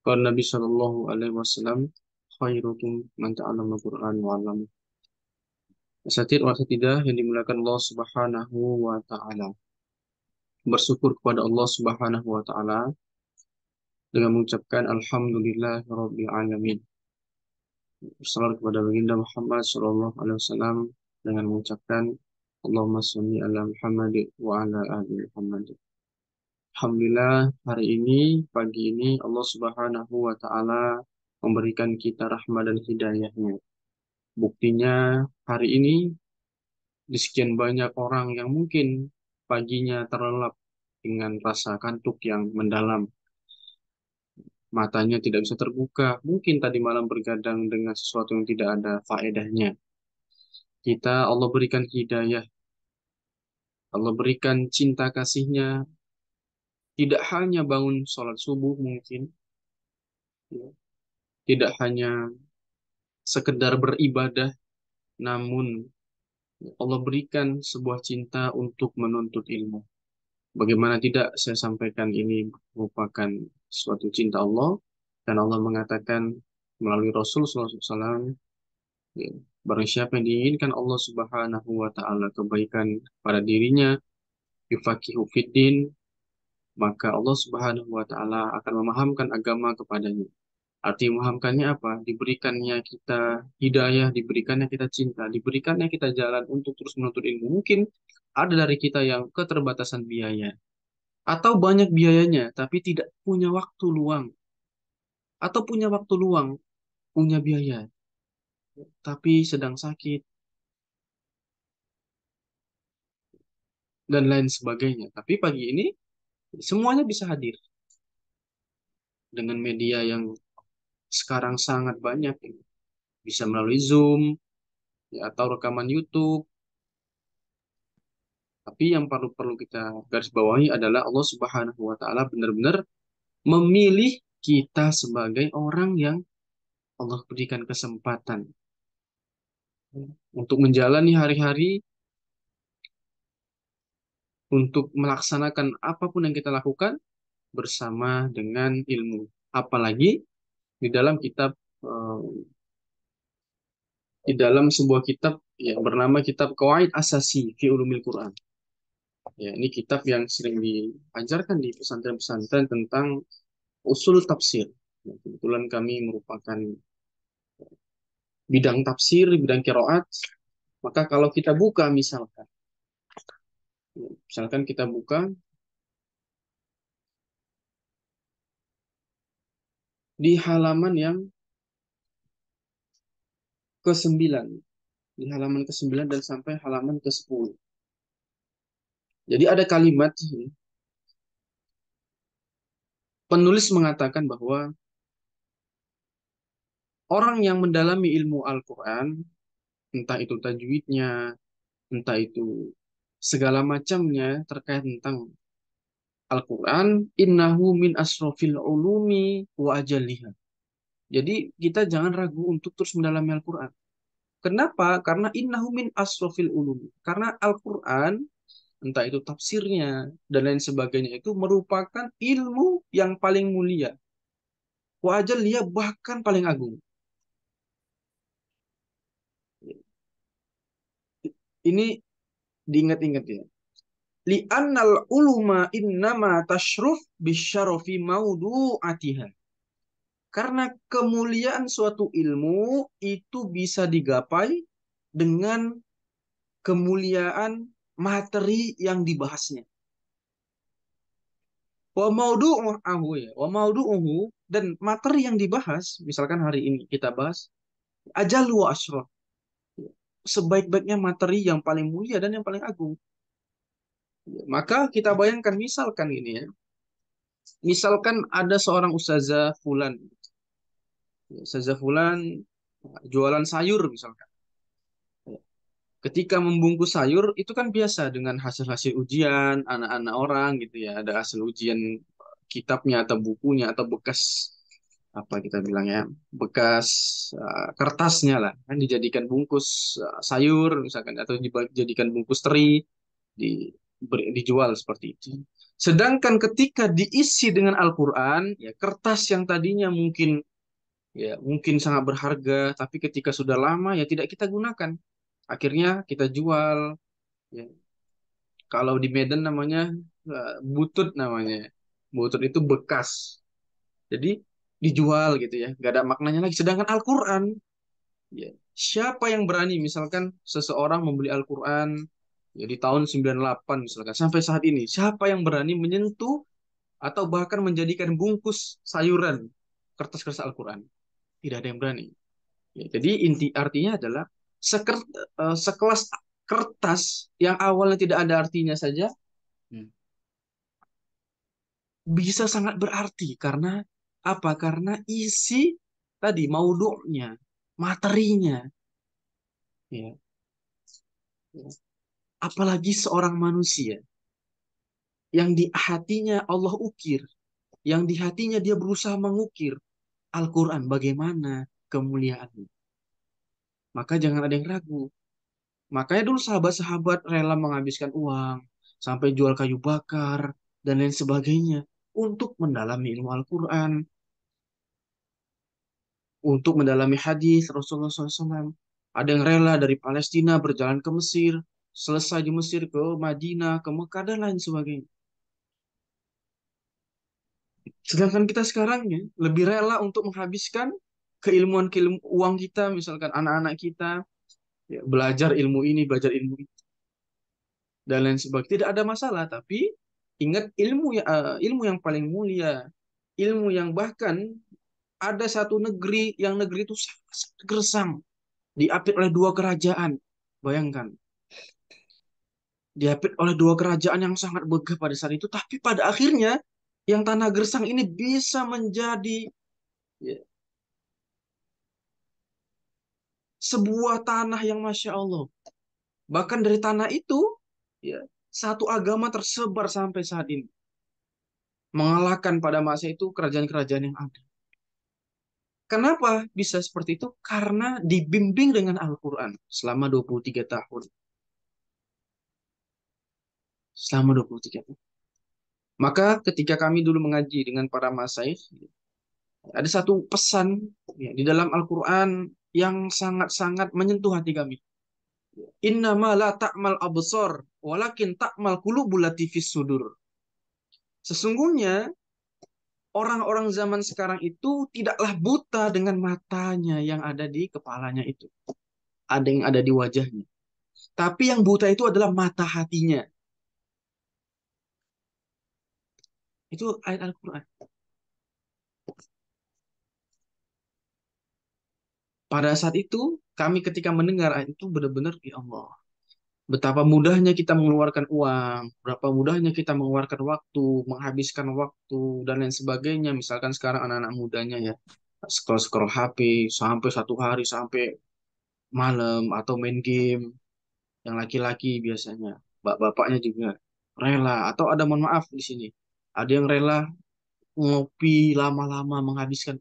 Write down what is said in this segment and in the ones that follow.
Qala Nabi Sallallahu Alaihi Wasallam, khairukum man ta'allama Al-Quran wa 'allama. Asatir wa asatidah yang dimuliakan Allah Subhanahu wa Ta'ala. Bersyukur kepada Allah Subhanahu wa Ta'ala dengan mengucapkan Alhamdulillahirabbil alamin. Bersalawat kepada baginda Muhammad Sallallahu Alaihi Wasallam dengan mengucapkan Allahumma sholli ala Muhammad wa ala ali Muhammad. Alhamdulillah, hari ini, pagi ini, Allah Subhanahu wa Ta'ala memberikan kita rahmat dan hidayahnya. Buktinya, hari ini, di sekian banyak orang yang mungkin paginya terlelap dengan rasa kantuk yang mendalam, matanya tidak bisa terbuka, mungkin tadi malam bergadang dengan sesuatu yang tidak ada faedahnya. Allah berikan hidayah, Allah berikan cinta kasihnya, tidak hanya bangun sholat subuh mungkin, ya, tidak hanya sekedar beribadah, namun Allah berikan sebuah cinta untuk menuntut ilmu. Bagaimana tidak saya sampaikan ini merupakan suatu cinta Allah, dan Allah mengatakan melalui Rasul SAW, ya, barang siapa yang diinginkan Allah Subhanahu wa Ta'ala kebaikan pada dirinya, yufaqihu fiddin, maka Allah Subhanahu wa Ta'ala akan memahamkan agama kepadanya. Arti memahamkannya apa? Diberikannya kita hidayah, diberikannya kita cinta, diberikannya kita jalan untuk terus menuntut ilmu. Mungkin ada dari kita yang keterbatasan biaya, atau banyak biayanya, tapi tidak punya waktu luang, atau punya waktu luang, punya biaya, tapi sedang sakit, dan lain sebagainya. Tapi pagi ini, semuanya bisa hadir dengan media yang sekarang sangat banyak. Bisa melalui Zoom, ya, atau rekaman YouTube. Tapi yang perlu kita garis bawahi adalah Allah Subhanahu wa Ta'ala benar-benar memilih kita sebagai orang yang Allah berikan kesempatan untuk menjalani hari-hari, untuk melaksanakan apapun yang kita lakukan bersama dengan ilmu. Apalagi di dalam kitab eh, di dalam sebuah kitab yang bernama Kitab Qawaid Asasi fi Ulumil Quran. Ya, ini kitab yang sering diajarkan di pesantren-pesantren tentang usul tafsir. Ya, kebetulan kami merupakan bidang tafsir, bidang qiraat. Maka kalau kita buka misalkan, misalkan kita buka di halaman yang ke-9, di halaman ke-9 dan sampai halaman ke-10. Jadi ada kalimat, penulis mengatakan bahwa orang yang mendalami ilmu Al-Quran, entah itu tajwidnya, entah itu segala macamnya terkait tentang Al-Quran, innahu min asrofil ulumi wa ajaliha. Jadi kita jangan ragu untuk terus mendalami Al-Quran. Kenapa? Karena innahu min asrofil ulumi. Karena Al-Quran, entah itu tafsirnya dan lain sebagainya, itu merupakan ilmu yang paling mulia. Wa ajaliha, bahkan paling agung. Ini diingat-ingat ya. Li'annal uluma innama tashruf bisyarafi maudu'atiha. Karena kemuliaan suatu ilmu itu bisa digapai dengan kemuliaan materi yang dibahasnya. Wa maudu'uhu ya, wa maudu'uhu, dan materi yang dibahas, misalkan hari ini kita bahas ajalu wa asyraf. Sebaik-baiknya materi yang paling mulia dan yang paling agung. Maka kita bayangkan misalkan ini ya. Misalkan ada seorang ustazah fulan. Ustazah fulan jualan sayur misalkan. Ketika membungkus sayur itu kan biasa dengan hasil-hasil ujian anak-anak orang gitu ya. Ada hasil ujian kitabnya atau bukunya atau bekas apa kita bilang ya, bekas kertasnya lah kan dijadikan bungkus sayur misalkan, atau dijadikan bungkus teri, dijual seperti itu. Sedangkan ketika diisi dengan Al-Quran, ya kertas yang tadinya mungkin sangat berharga, tapi ketika sudah lama ya tidak kita gunakan. Akhirnya kita jual. Ya. Kalau di Medan namanya butut namanya. Butut itu bekas. Jadi dijual gitu ya, nggak ada maknanya lagi. Sedangkan Al-Quran, ya, siapa yang berani misalkan seseorang membeli Al-Quran ya di tahun 98 misalkan sampai saat ini, siapa yang berani menyentuh atau bahkan menjadikan bungkus sayuran kertas-kertas Al-Quran? Tidak ada yang berani. Ya, jadi artinya adalah sekelas kertas yang awalnya tidak ada artinya saja bisa sangat berarti karena apa? Karena isi tadi maudhu'nya, materinya, ya. Apalagi seorang manusia yang di hatinya Allah ukir, yang di hatinya dia berusaha mengukir Al-Quran bagaimana kemuliaannya. Maka jangan ada yang ragu. Makanya dulu sahabat-sahabat rela menghabiskan uang, sampai jual kayu bakar, dan lain sebagainya, untuk mendalami ilmu Al-Quran, untuk mendalami hadis Rasulullah SAW. Ada yang rela dari Palestina berjalan ke Mesir, selesai di Mesir ke Madinah, ke Mekah, dan lain sebagainya. Sedangkan kita sekarang ya, lebih rela untuk menghabiskan keilmuan uang kita, misalkan anak-anak kita, ya, belajar ilmu ini, belajar ilmu itu, dan lain sebagainya. Tidak ada masalah, tapi ingat ilmu yang paling mulia, ilmu yang bahkan ada satu negeri yang negeri itu sangat gersang, diapit oleh dua kerajaan. Bayangkan, diapit oleh dua kerajaan yang sangat megah pada saat itu, tapi pada akhirnya yang tanah gersang ini bisa menjadi ya, sebuah tanah yang masya Allah. Bahkan dari tanah itu, ya, satu agama tersebar sampai saat ini, mengalahkan pada masa itu kerajaan-kerajaan yang ada. Kenapa bisa seperti itu? Karena dibimbing dengan Al-Quran selama 23 tahun. Selama 23 tahun. Maka ketika kami dulu mengaji dengan para masyayikh, ada satu pesan ya, di dalam Al-Quran yang sangat-sangat menyentuh hati kami. Innama la ta'mal absar, walakin ta'mal qulubul lati fis sudur. Sesungguhnya orang-orang zaman sekarang itu tidaklah buta dengan matanya yang ada di kepalanya itu. Ada yang ada di wajahnya. Tapi yang buta itu adalah mata hatinya. Itu ayat Al-Quran. Pada saat itu, kami ketika mendengar ayat itu benar-benar, ya Allah, betapa mudahnya kita mengeluarkan uang, berapa mudahnya kita mengeluarkan waktu, menghabiskan waktu, dan lain sebagainya. Misalkan sekarang anak-anak mudanya ya, scroll-scroll HP sampai satu hari, sampai malam, atau main game. Yang laki-laki biasanya, bapaknya juga rela, atau ada mohon maaf di sini, ada yang rela ngopi lama-lama menghabiskan.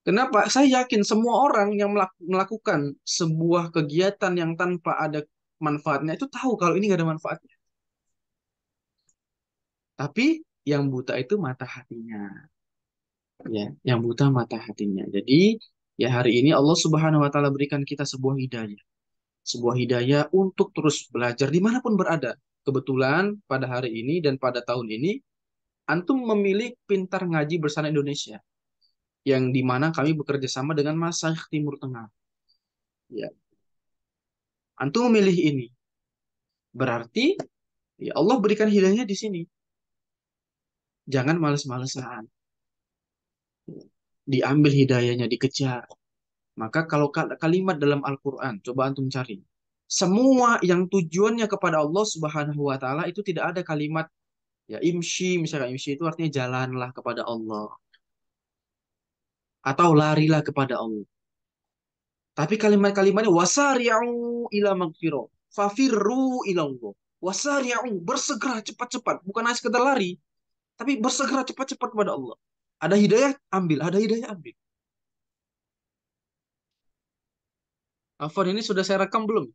Kenapa? Saya yakin semua orang yang melakukan sebuah kegiatan yang tanpa ada manfaatnya itu tahu kalau ini nggak ada manfaatnya. Tapi yang buta itu mata hatinya, ya, yang buta mata hatinya. Jadi ya hari ini Allah Subhanahu Wa Taala berikan kita sebuah hidayah untuk terus belajar dimanapun berada. Kebetulan pada hari ini dan pada tahun ini, antum memilih Pintar Ngaji Bersama Indonesia, yang dimana kami bekerja sama dengan Masyayikh Timur Tengah. Ya, antum memilih ini. Berarti ya Allah berikan hidayahnya di sini. Jangan males-malesan. Diambil hidayahnya, dikejar. Maka kalau kalimat dalam Al-Quran, coba antum cari. Semua yang tujuannya kepada Allah Subhanahu wa Ta'ala itu tidak ada kalimat ya imshi, misalnya imshi itu artinya jalanlah kepada Allah atau larilah kepada Allah. Tapi kalimat-kalimatnya wasari'u ila magfirah, fafirru ila Allah. Wasari'u, bersegera cepat-cepat, bukan hanya sekedar lari, tapi bersegera cepat-cepat kepada Allah. Ada hidayah, ambil. Ada hidayah, ambil. Afwan, ini sudah saya rekam belum?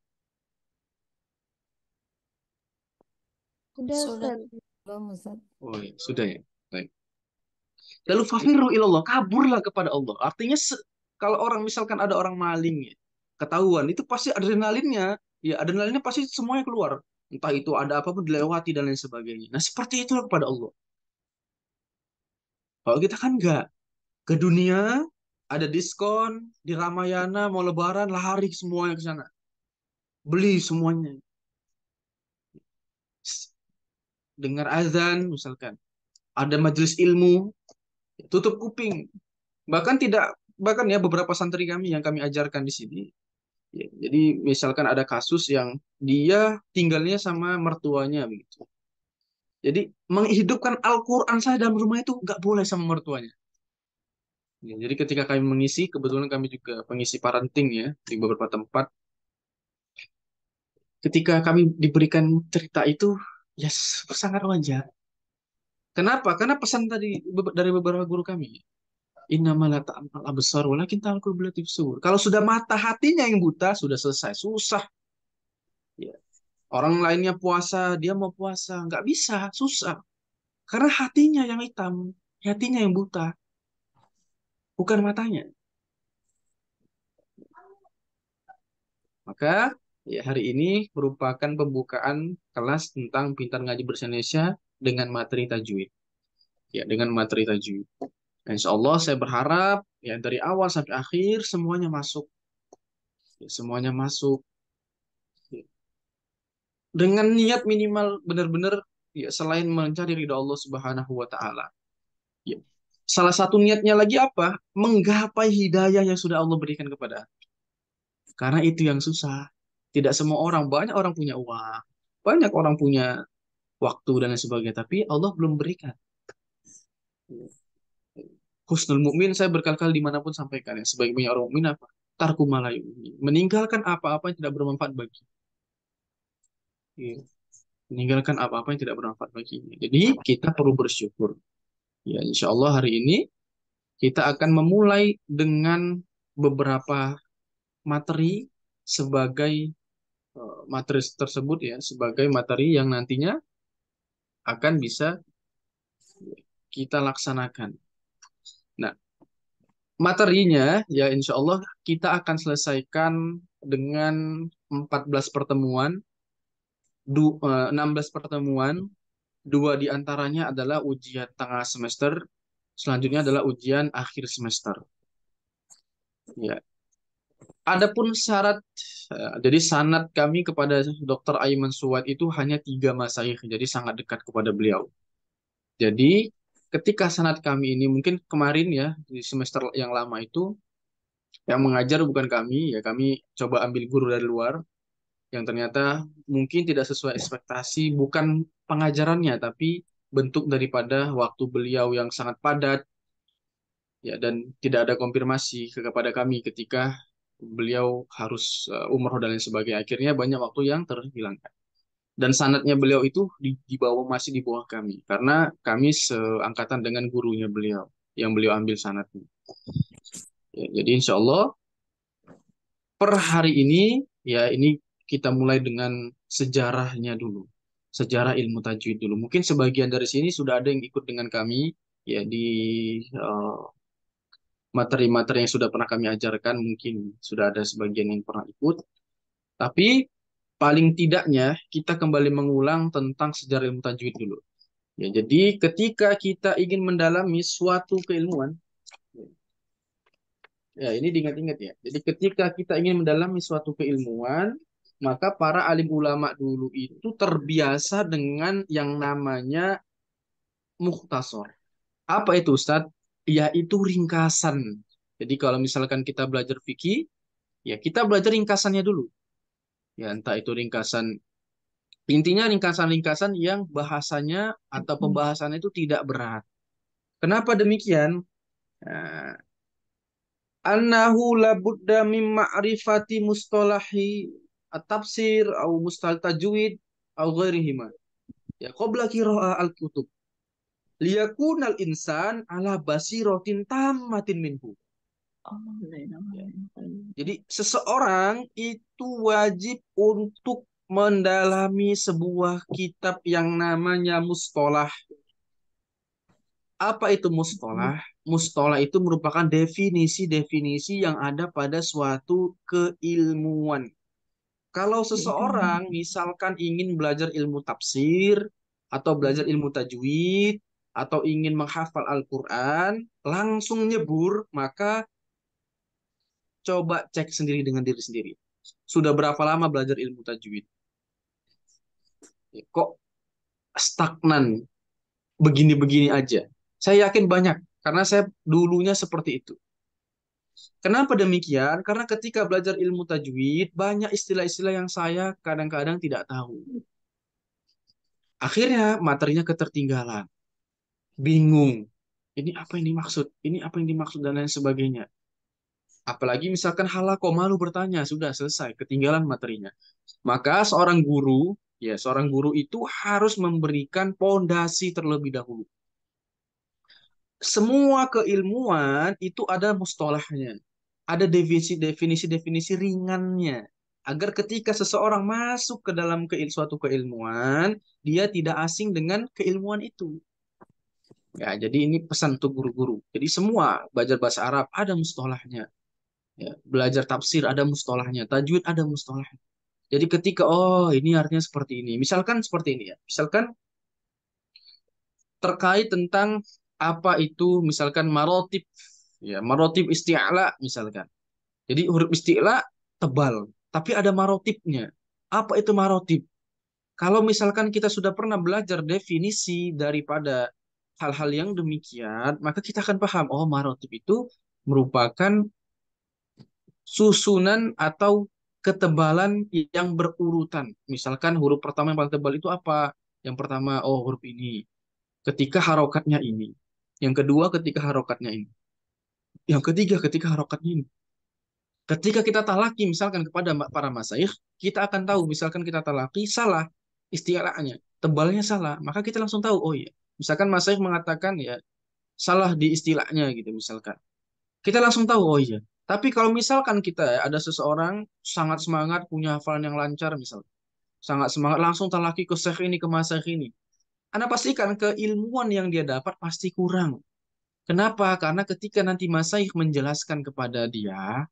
Udah Sudah. Ustaz. belum Ustaz. Oh iya, sudah ya. Baik. Lalu fafirru ilallah, kaburlah kepada Allah. Artinya kalau orang misalkan ada orang maling ya, ketahuan itu pasti adrenalinnya, ya adrenalinnya pasti semuanya keluar. Entah itu ada apapun dilewati dan lain sebagainya. Nah, seperti itu kepada Allah. Kalau kita kan enggak, ke dunia ada diskon di Ramayana mau lebaran lari semuanya ke sana. Beli semuanya. Dengar azan misalkan, ada majelis ilmu, tutup kuping. Bahkan tidak bahkan ya beberapa santri kami yang kami ajarkan di sini. Ya, jadi misalkan ada kasus yang dia tinggalnya sama mertuanya begitu. Jadi menghidupkan Al-Quran saya dalam rumah itu nggak boleh sama mertuanya. Ya, jadi ketika kami mengisi, kebetulan kami juga pengisi parenting ya di beberapa tempat. Ketika kami diberikan cerita itu, ya sangat wajar. Kenapa? Karena pesan tadi dari beberapa guru kami. Innamal la ta'mal absar walakin ta'mal qulubul sur. Kalau sudah mata hatinya yang buta, sudah selesai. Susah. Ya. Orang lainnya puasa, dia mau puasa. Nggak bisa, susah. Karena hatinya yang hitam, hatinya yang buta, bukan matanya. Maka ya, hari ini merupakan pembukaan kelas tentang Pintar Ngaji Bahasa Indonesia dengan materi tajwid. Ya, dengan materi tajwid. Nah, insya Allah saya berharap ya dari awal sampai akhir semuanya masuk. Ya, semuanya masuk. Ya, dengan niat minimal benar-benar ya selain mencari ridho Allah Subhanahu wa taala. Ya. Salah satu niatnya lagi apa? Menggapai hidayah yang sudah Allah berikan kepada. Karena itu yang susah. Tidak semua orang, banyak orang punya uang, banyak orang punya waktu dan lain sebagainya, tapi Allah belum berikan. Husnul mukmin saya berkali-kali dimanapun sampaikan ya, sebaik-baiknya orang mukmin apa? Tarku malayu. Meninggalkan apa-apa yang tidak bermanfaat bagi. Ya. Meninggalkan apa-apa yang tidak bermanfaat baginya. Jadi kita perlu bersyukur. Ya, insya Allah hari ini kita akan memulai dengan beberapa materi sebagai materi tersebut ya, sebagai materi yang nantinya akan bisa kita laksanakan. Nah, materinya ya insya Allah kita akan selesaikan dengan 14 pertemuan, 16 pertemuan, dua diantaranya adalah ujian tengah semester, selanjutnya adalah ujian akhir semester. Ya, adapun syarat, jadi sanad kami kepada Dr. Aiman Suwad itu hanya 3 masaih, jadi sangat dekat kepada beliau. Jadi ketika sanad kami ini mungkin kemarin ya di semester yang lama itu yang mengajar bukan kami, ya kami coba ambil guru dari luar yang ternyata mungkin tidak sesuai ekspektasi, bukan pengajarannya, tapi bentuk daripada waktu beliau yang sangat padat, ya dan tidak ada konfirmasi kepada kami ketika beliau harus umroh dan lain sebagainya. Akhirnya banyak waktu yang terhilang. Dan sanatnya beliau itu di bawah masih di bawah kami karena kami seangkatan dengan gurunya beliau yang beliau ambil sanatnya. Ya, jadi insya Allah per hari ini, ya ini kita mulai dengan sejarahnya dulu. Sejarah ilmu tajwid dulu. Mungkin sebagian dari sini sudah ada yang ikut dengan kami ya di eh, materi-materi yang sudah pernah kami ajarkan. Mungkin sudah ada sebagian yang pernah ikut. Tapi paling tidaknya kita kembali mengulang tentang sejarah ilmu tajwid dulu. Ya, jadi ketika kita ingin mendalami suatu keilmuan, ya, ini diingat-ingat ya. Jadi ketika kita ingin mendalami suatu keilmuan, maka para alim ulama dulu itu terbiasa dengan yang namanya mukhtasar. Apa itu Ustadz? Yaitu ringkasan. Jadi kalau misalkan kita belajar fikih, ya kita belajar ringkasannya dulu. Ya entah itu ringkasan, intinya ringkasan-ringkasan yang bahasanya atau pembahasannya itu tidak berat. Kenapa demikian? Nah, annahu labudda min ma'rifati mustalahi at-tafsir atau mustalah tajwid atau ghairihima. Ya qabla qira'ah al-kutub. Liyakunal insan ala basiratin tammatin minhu. Ya. Jadi seseorang itu wajib untuk mendalami sebuah kitab yang namanya mustolah. Apa itu mustolah? Mustolah itu merupakan definisi-definisi yang ada pada suatu keilmuan. Kalau seseorang misalkan ingin belajar ilmu tafsir, atau belajar ilmu tajwid, atau ingin menghafal Al-Quran, langsung nyebur, maka coba cek sendiri dengan diri sendiri. Sudah berapa lama belajar ilmu tajwid? Kok stagnan, begini-begini aja? Saya yakin banyak, karena saya dulunya seperti itu. Kenapa demikian? Karena ketika belajar ilmu tajwid, banyak istilah-istilah yang saya kadang-kadang tidak tahu. Akhirnya materinya ketertinggalan, bingung. Ini apa yang dimaksud? Ini apa yang dimaksud dan lain sebagainya. Apalagi misalkan halako malu bertanya, sudah selesai, ketinggalan materinya. Maka seorang guru, ya seorang guru itu harus memberikan pondasi terlebih dahulu. Semua keilmuan itu ada mustalahnya, ada definisi-definisi ringannya, agar ketika seseorang masuk ke dalam suatu keilmuan, dia tidak asing dengan keilmuan itu. Ya, jadi ini pesan untuk guru-guru. Jadi semua belajar bahasa Arab ada mustalahnya. Ya, belajar tafsir ada mustalahnya, tajwid ada mustalahnya. Jadi ketika oh ini artinya seperti ini. Misalkan seperti ini ya. Misalkan terkait tentang apa itu misalkan marotib, ya marotib isti'la misalkan. Jadi huruf isti'la tebal, tapi ada marotibnya. Apa itu marotib? Kalau misalkan kita sudah pernah belajar definisi daripada hal-hal yang demikian, maka kita akan paham, oh marotib itu merupakan susunan atau ketebalan yang berurutan. Misalkan huruf pertama yang paling tebal itu apa? Yang pertama, oh huruf ini. Ketika harokatnya ini. Yang kedua, ketika harokatnya ini. Yang ketiga, ketika harokatnya ini. Ketika kita talaki misalkan kepada para masyayikh, kita akan tahu misalkan kita talaki salah istilahnya, tebalnya salah, maka kita langsung tahu oh iya. Misalkan masyayikh mengatakan ya salah di istilahnya gitu misalkan. Kita langsung tahu oh iya. Tapi kalau misalkan kita ya, ada seseorang sangat semangat punya hafalan yang lancar misalnya, sangat semangat langsung talaki ke syekh ini ke masyayikh ini. Anda pastikan keilmuan yang dia dapat pasti kurang. Kenapa? Karena ketika nanti masyayikh menjelaskan kepada dia,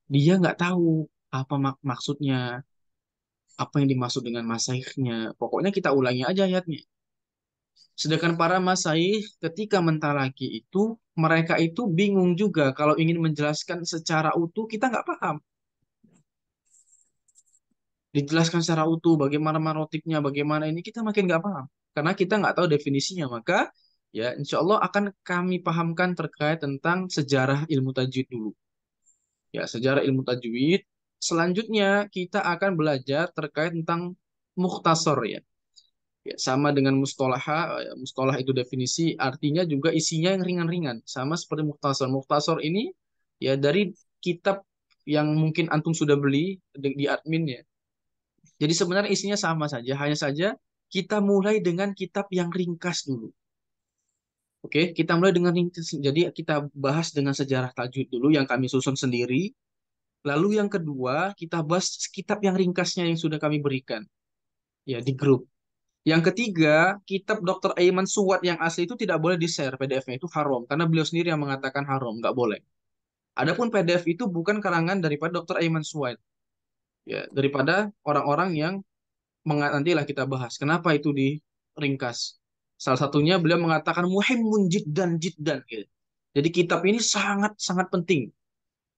dia nggak tahu apa maksudnya, apa yang dimaksud dengan masaikhnya. Pokoknya kita ulangi aja ayatnya. Sedangkan para masaih ketika mentalaki itu, mereka itu bingung juga kalau ingin menjelaskan secara utuh, kita nggak paham. Dijelaskan secara utuh, bagaimana marotipnya, bagaimana ini, kita makin nggak paham. Karena kita nggak tahu definisinya. Maka ya insya Allah akan kami pahamkan terkait tentang sejarah ilmu tajwid dulu. Ya, sejarah ilmu tajwid. Selanjutnya kita akan belajar terkait tentang mukhtasar ya. Ya, sama dengan mustalah, ya, mustalah itu definisi, artinya juga isinya yang ringan-ringan. Sama seperti mukhtasar. Mukhtasar ini ya dari kitab yang mungkin antum sudah beli di admin ya. Jadi sebenarnya isinya sama saja, hanya saja kita mulai dengan kitab yang ringkas dulu. Oke, kita mulai dengan ringkas. Jadi kita bahas dengan sejarah tajwid dulu yang kami susun sendiri. Lalu yang kedua, kita bahas kitab yang ringkasnya yang sudah kami berikan ya di grup. Yang ketiga, kitab Dr. Aiman Suwad yang asli itu tidak boleh di-share PDF-nya itu haram karena beliau sendiri yang mengatakan haram, nggak boleh. Adapun PDF itu bukan karangan daripada Dr. Aiman Suwad, ya daripada orang-orang yang nantilah kita bahas. Kenapa itu diringkas? Salah satunya beliau mengatakan muhimun jiddan jiddan gitu. Jadi kitab ini sangat sangat penting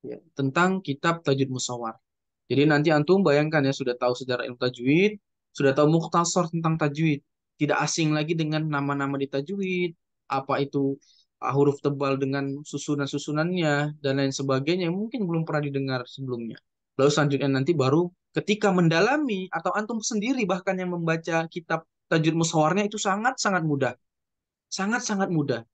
ya, tentang kitab Tajwid Musawwar. Jadi nanti antum bayangkan ya sudah tahu sejarah ilmu tajwid, sudah tahu mukhtasar tentang tajwid, tidak asing lagi dengan nama-nama di tajwid, apa itu huruf tebal dengan susunan-susunannya dan lain sebagainya yang mungkin belum pernah didengar sebelumnya. Lalu selanjutnya nanti baru ketika mendalami atau antum sendiri bahkan yang membaca kitab tajwid musyawarnya itu sangat-sangat mudah. Sangat-sangat mudah.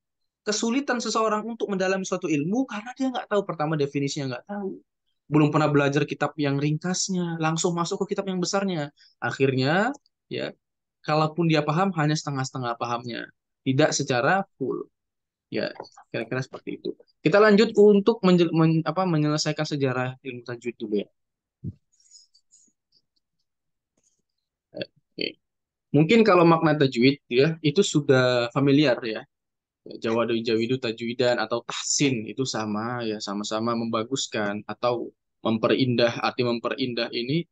Kesulitan seseorang untuk mendalami suatu ilmu karena dia nggak tahu pertama definisinya nggak tahu, belum pernah belajar kitab yang ringkasnya, langsung masuk ke kitab yang besarnya. Akhirnya, ya, kalaupun dia paham, hanya setengah-setengah pahamnya. Tidak secara full. Ya, kira-kira seperti itu. Kita lanjut untuk menyelesaikan sejarah ilmu tajwid dulu ya. Mungkin kalau makna tajwid ya itu sudah familiar ya. Jawa Jawidu tajwidan atau tahsin itu sama ya, sama-sama membaguskan atau memperindah. Arti memperindah ini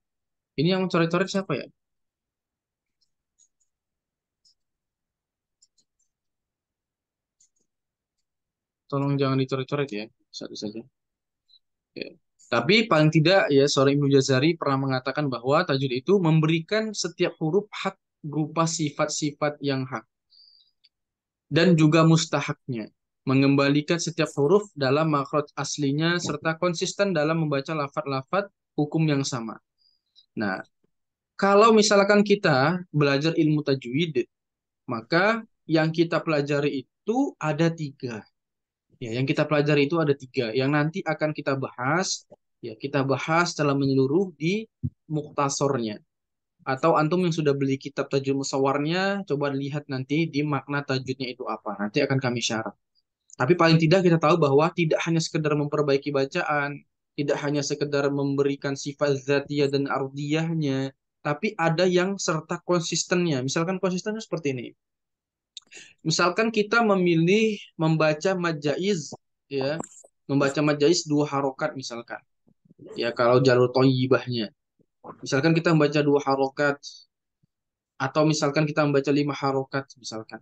yang mencoret-coret siapa ya? Tolong jangan dicoret-coret ya, satu saja. Ya. Tapi paling tidak ya seorang Ibnu Jazari pernah mengatakan bahwa tajwid itu memberikan setiap huruf hak berupa sifat-sifat yang hak dan juga mustahaknya, mengembalikan setiap huruf dalam makhraj aslinya serta konsisten dalam membaca lafaz-lafaz hukum yang sama. Nah, kalau misalkan kita belajar ilmu tajwid, maka yang kita pelajari itu ada tiga. Ya, yang kita pelajari itu ada tiga. Yang nanti akan kita bahas, ya kita bahas secara menyeluruh di muktasornya. Atau antum yang sudah beli kitab tajwid musawarnya, coba lihat nanti di makna tajwidnya itu apa. Nanti akan kami syarah. Tapi paling tidak kita tahu bahwa tidak hanya sekedar memperbaiki bacaan, tidak hanya sekedar memberikan sifat zatiyah dan ardiyahnya, tapi ada yang serta konsistennya. Misalkan konsistennya seperti ini. Misalkan kita memilih membaca majaiz, ya, membaca majaiz dua harokat misalkan. Ya, kalau jalur toyibahnya. Misalkan kita membaca dua harokat, atau misalkan kita membaca lima harokat, misalkan.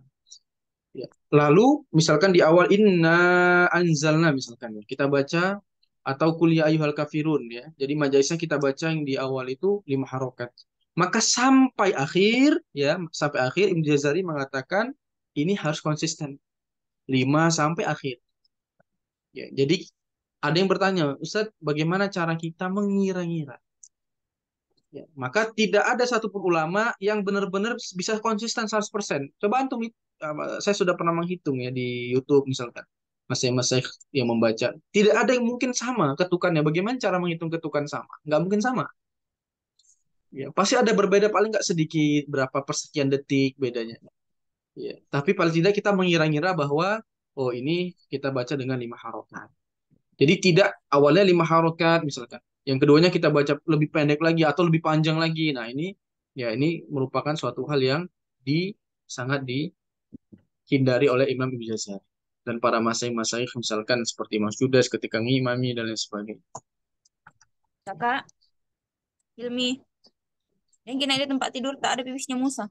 Ya. Lalu misalkan di awal inna anzalna misalkan ya. Kita baca atau kuliah ayyuhal kafirun ya. Jadi majaisnya kita baca yang di awal itu lima harokat. Maka sampai akhir ya, sampai akhir Ibnu Jazari mengatakan ini harus konsisten. Lima sampai akhir. Ya, jadi ada yang bertanya, Ustadz, bagaimana cara kita mengira-ngira? Ya, maka tidak ada satupun ulama yang benar-benar bisa konsisten 100%. Coba antum, saya sudah pernah menghitung ya di YouTube misalkan. Masih-masih yang membaca. Tidak ada yang mungkin sama ketukannya. Bagaimana cara menghitung ketukan sama? Nggak mungkin sama. Ya, pasti ada berbeda paling nggak sedikit, berapa persekian detik bedanya. Ya, tapi paling tidak kita mengira-ngira bahwa, oh ini kita baca dengan lima harokat. Jadi tidak awalnya lima harokat misalkan. Yang keduanya kita baca lebih pendek lagi atau lebih panjang lagi. Nah ini ya ini merupakan suatu hal yang sangat dihindari oleh Imam Ibnu Jazari dan para masyayikh misalkan seperti Mas Judas ketika ngimami dan lain sebagainya. Kakak, Hilmi, yang kena di tempat tidur tak ada pipisnya Musa.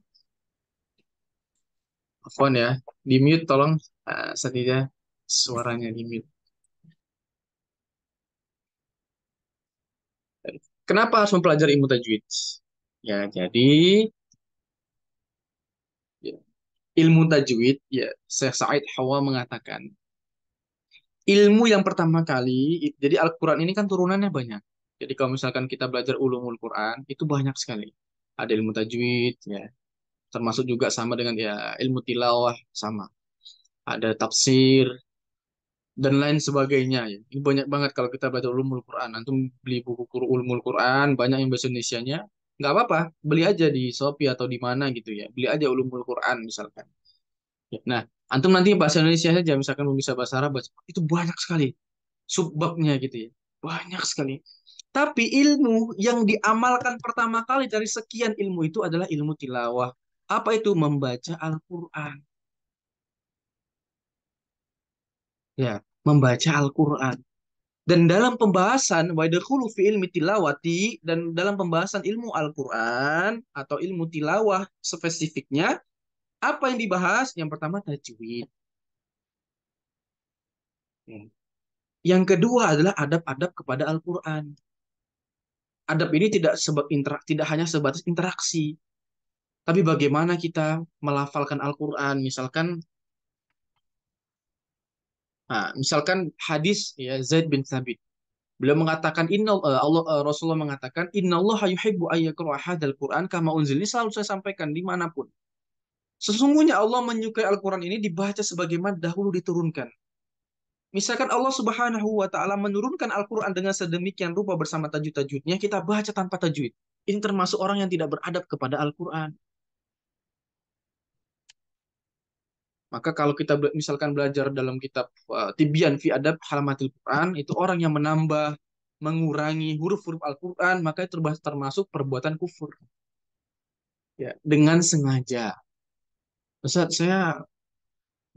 Afwan ya, di mute tolong Satida suaranya di mute. Kenapa harus mempelajari ilmu tajwid? Ya, jadi ya, ilmu tajwid ya Syekh Said Hawa mengatakan ilmu yang pertama kali, jadi Al-Quran ini kan turunannya banyak. Jadi kalau misalkan kita belajar ulumul Quran, itu banyak sekali. Ada ilmu tajwid, ya, termasuk juga sama dengan ya ilmu tilawah, sama. Ada tafsir, dan lain sebagainya. Ya. Ini banyak banget kalau kita belajar ulumul Quran. Antum beli buku ulumul Quran, banyak yang bahasa Indonesianya. Nggak apa-apa, beli aja di Shopee atau di mana gitu ya. Beli aja ulumul Quran misalkan. Ya, nah, antum nanti bahasa Indonesia saja, misalkan belum bisa bahasa Arab, itu banyak sekali subbabnya gitu ya. Banyak sekali. Tapi ilmu yang diamalkan pertama kali dari sekian ilmu itu adalah ilmu tilawah. Apa itu? Membaca Al-Quran. Ya, membaca Al-Quran. Dan dalam pembahasan wadkhulu fi ilmi tilawati dan dalam pembahasan ilmu Al-Quran atau ilmu tilawah spesifiknya, apa yang dibahas? Yang pertama tajwid. Ya. Yang kedua adalah adab-adab kepada Al-Quran. Adab ini tidak hanya sebatas interaksi, tapi bagaimana kita melafalkan Al-Quran, misalkan hadis ya Zaid bin Thabit. Beliau mengatakan Rasulullah mengatakan innallaha yuhibbu ayyaqra hadzal Qur'an kama unzil. Ini selalu saya sampaikan dimanapun. Sesungguhnya Allah menyukai Al-Quran ini dibaca sebagaimana dahulu diturunkan. Misalkan Allah Subhanahu wa taala menurunkan Al-Quran dengan sedemikian rupa bersama tajwid-tajwidnya, kita baca tanpa tajwid. Ini termasuk orang yang tidak beradab kepada Al-Quran. Maka kalau kita misalkan belajar dalam kitab Tibyan fi Adab Halamatil Quran, itu orang yang menambah, mengurangi huruf-huruf Al-Quran, maka itu termasuk perbuatan kufur. Ya, dengan sengaja. Ustaz, saya